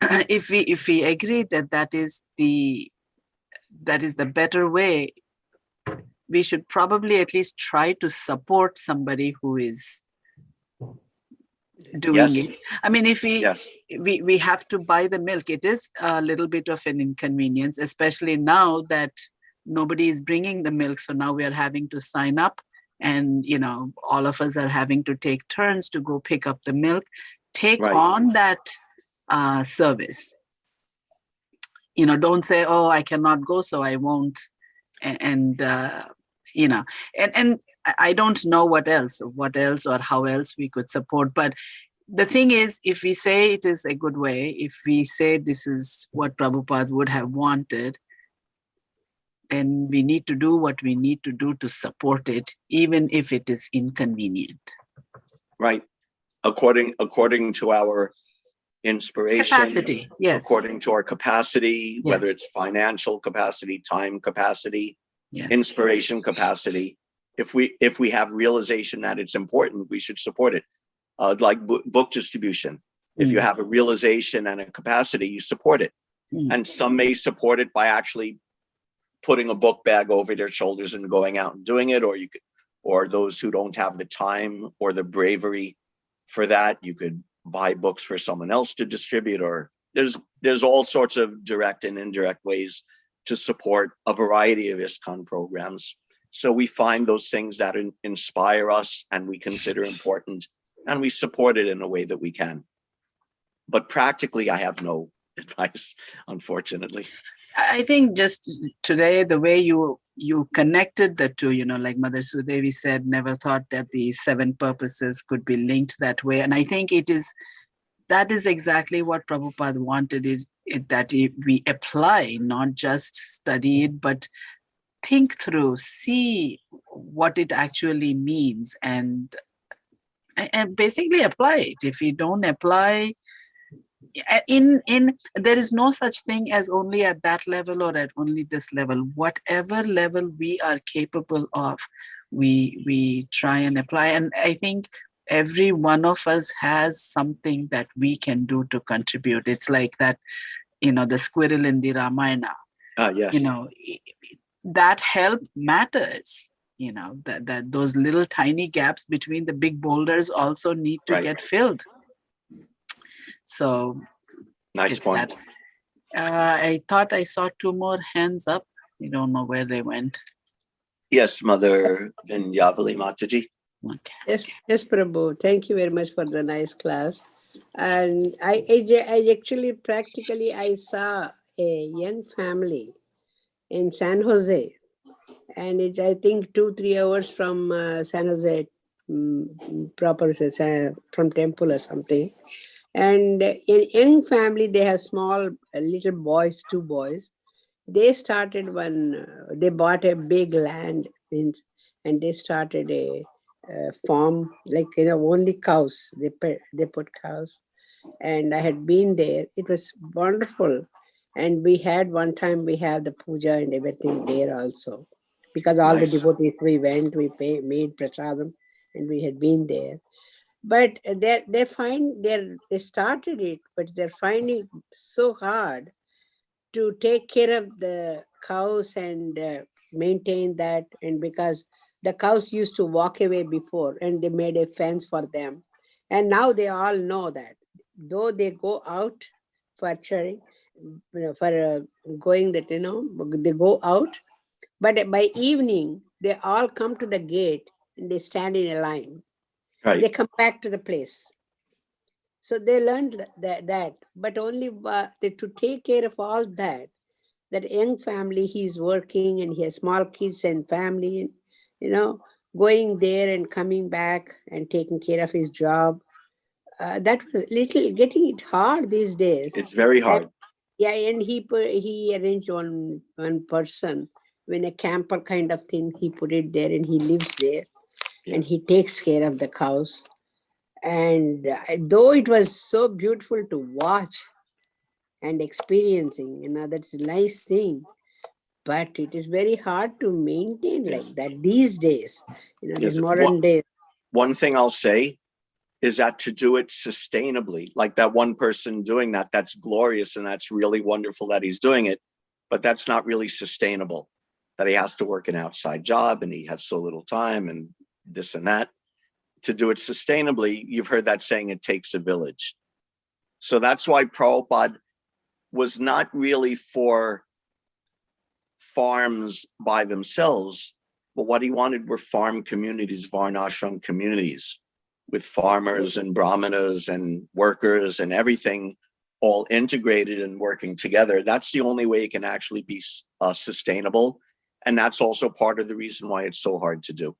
if we agree that is the better way, we should probably at least try to support somebody who is doing Yes. it. I mean, if Yes. we have to buy the milk, it is a little bit of an inconvenience, especially now that nobody is bringing the milk. So now we are having to sign up, and all of us are having to take turns to go pick up the milk. Take Right. on that service. Don't say, oh, I cannot go, so I won't. And I don't know what else or how else we could support. But the thing is, if we say it is a good way, if we say this is what Prabhupada would have wanted, then we need to do what we need to do to support it, even if it is inconvenient. Right. According to our inspiration, Capacity, yes. According to our capacity, whether Yes. it's financial capacity, time capacity, Yes. inspiration capacity. If we have realization that it's important, we should support it. Like book distribution. If you have a realization and a capacity, you support it. And some may support it by actually putting a book bag over their shoulders and going out and doing it, or those who don't have the time or the bravery for that, you could buy books for someone else to distribute, or there's all sorts of direct and indirect ways to support a variety of ISKCON programs. So we find those things that inspire us and we consider important, and we support it in a way that we can. But practically, I have no advice, unfortunately. I think just today, the way you connected the two, like Mother Sudevi said, never thought that the 7 purposes could be linked that way. And I think that is exactly what Prabhupada wanted, is that we apply, not just study it, but think through, see what it actually means, and basically apply it. If we don't apply, there is no such thing as only at that level or at only this level. Whatever level we are capable of, we try and apply. And I think every one of us has something that we can do to contribute. It's like that, the squirrel in the Ramayana. Yes. That help matters. That those little tiny gaps between the big boulders also need to get filled. So nice point. I thought I saw 2 more hands up. I don't know where they went. Yes, Mother Vinyavali Mataji. Okay. Yes, Prabhu. Thank you very much for the nice class. And I actually practically I saw a young family in San Jose, and it's I think 2-3 hours from San Jose proper, from temple or something. And in young family, they have small little boys, 2 boys. They started they bought a big land, and they started a farm, like only cows. They put cows, and I had been there. It was wonderful, and we had one time we have the puja and everything there also, because all the devotees we went, we made prasadam, and we had been there. But they started it, but they're finding it so hard to take care of the cows and maintain that. And because the cows used to walk away before, and they made a fence for them. And now they all know that, though they go out for cheering, for going that, they go out, but by evening, they all come to the gate and they stand in a line. Right. They come back to the place. So they learned that, but only to take care of all that young family, he's working and he has small kids and family, going there and coming back and taking care of his job. That was getting it hard these days. It's very hard. And he arranged one person, when a camper kind of thing, he put it there and he lives there. And he takes care of the cows. And though it was so beautiful to watch and experiencing, that's a nice thing, but it is very hard to maintain like that these days, these modern days. One thing I'll say is that to do it sustainably, like that one person doing that, that's glorious and that's really wonderful that he's doing it, but that's not really sustainable. that he has to work an outside job and he has so little time and this and that. To do it sustainably, you've heard that saying, it takes a village. So that's why Prabhupada was not really for farms by themselves, but what he wanted were farm communities, varnashram communities, with farmers and brahmanas and workers and everything all integrated and working together. That's the only way it can actually be sustainable. And that's also part of the reason why it's so hard to do.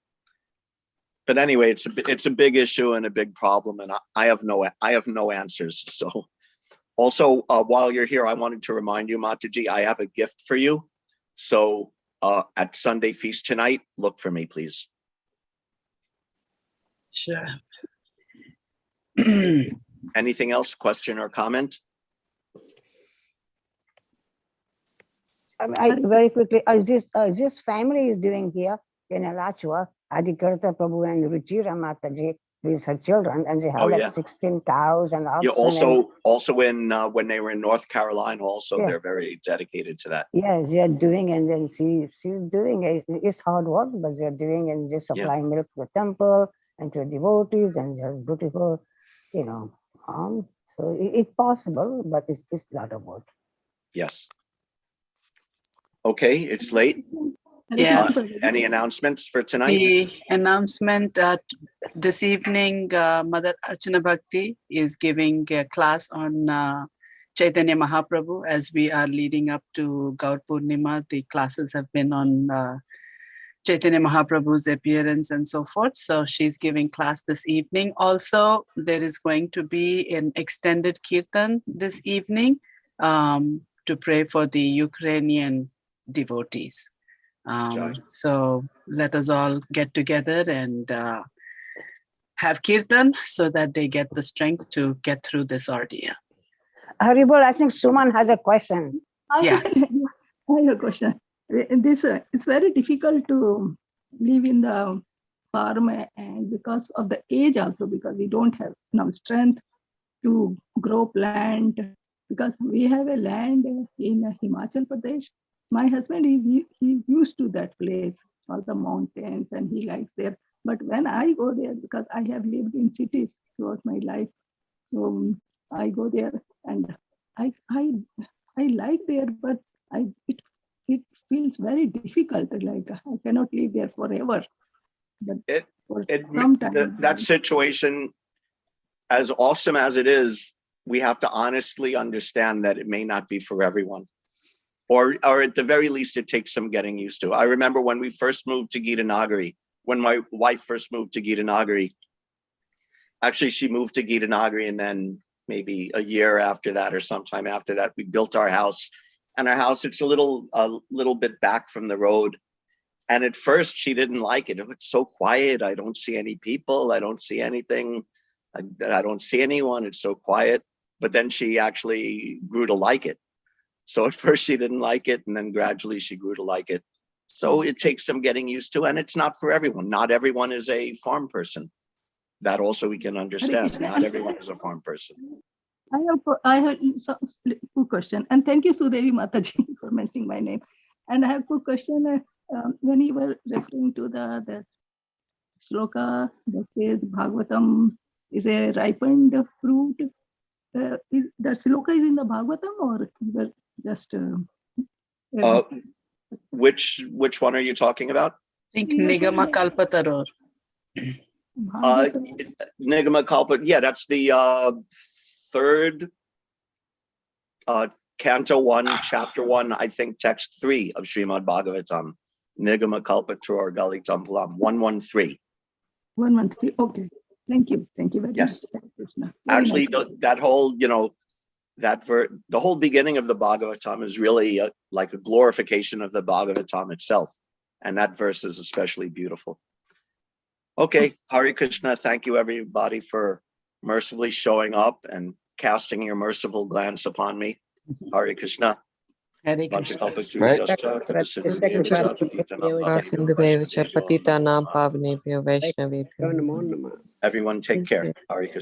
But anyway, it's a big issue and a big problem, and I have no answers. So also, while you're here, I wanted to remind you, Mataji, I have a gift for you. So at Sunday feast tonight, look for me, please. Sure. Anything else, question or comment? Very quickly, this family is doing here in Alachua, Adikarta Prabhu and Ruchira Mataji with her children, and they have like 16 cows and oxen. Yeah, also when they were in North Carolina, also Yeah. they're very dedicated to that. Yes, they are doing, and then she's doing it. It's hard work, but they're doing, and they supply milk to the temple and to devotees, and just beautiful, so it's possible, but it's a lot of work. Yes. Okay, it's late. Yes. Any announcements for tonight? The announcement this evening, Mother Archana Bhakti is giving a class on Chaitanya Mahaprabhu. As we are leading up to Gaur Purnima, the classes have been on Chaitanya Mahaprabhu's appearance and so forth. So she's giving class this evening. Also, there is going to be an extended kirtan this evening to pray for the Ukrainian devotees. So let us all get together and have kirtan so that they get the strength to get through this ordeal. Haribol, I think Suman has a question. Yeah. I have a question. It's very difficult to live in the farm, and because of the age also, because we don't have enough strength to grow plant, because we have a land in Himachal Pradesh. My husband he's used to that place, all the mountains, and he likes there. But when I go there, because I have lived in cities throughout my life, so I go there and I like there, but it feels very difficult. Like I cannot live there forever. But that situation, as awesome as it is, we have to honestly understand that it may not be for everyone. Or at the very least, it takes some getting used to. I remember when we first moved to Gitanagari, when my wife first moved to Gitanagari, actually she moved to Gitanagari, and then maybe a year after that or sometime after that, we built our house. And our house, it's a little bit back from the road. And at first she didn't like it. It's so quiet. I don't see any people. I don't see anything. I don't see anyone. It's so quiet. But then she actually grew to like it. So at first she didn't like it, and then gradually she grew to like it. So it takes some getting used to, and it's not for everyone. Not everyone is a farm person. That also we can understand. Not everyone is a farm person. I have two questions, and thank you, Sudevi Mataji, for mentioning my name. And I have a question. When you were referring to the shloka that says Bhagavatam is a ripened fruit, that shloka is in the Bhagavatam, or you were just which one are you talking about? I think Nigama Kalpataror. Nigama Kalpa, yeah, that's the third canto 1, chapter 1, I think text 3 of Srimad-Bhagavatam. Nigama Kalpataror Galitam Palam 113. 113. Okay. Thank you very much. Actually, that whole, the whole beginning of the Bhagavatam is really like a glorification of the Bhagavatam itself. And that verse is especially beautiful. Okay, Hare Krishna, thank you everybody for mercifully showing up and casting your merciful glance upon me. Hare Krishna. Hare Krishna. Patita Nam Pavnebhyo Vaishnavebhyo. Everyone take care. Hare Krishna.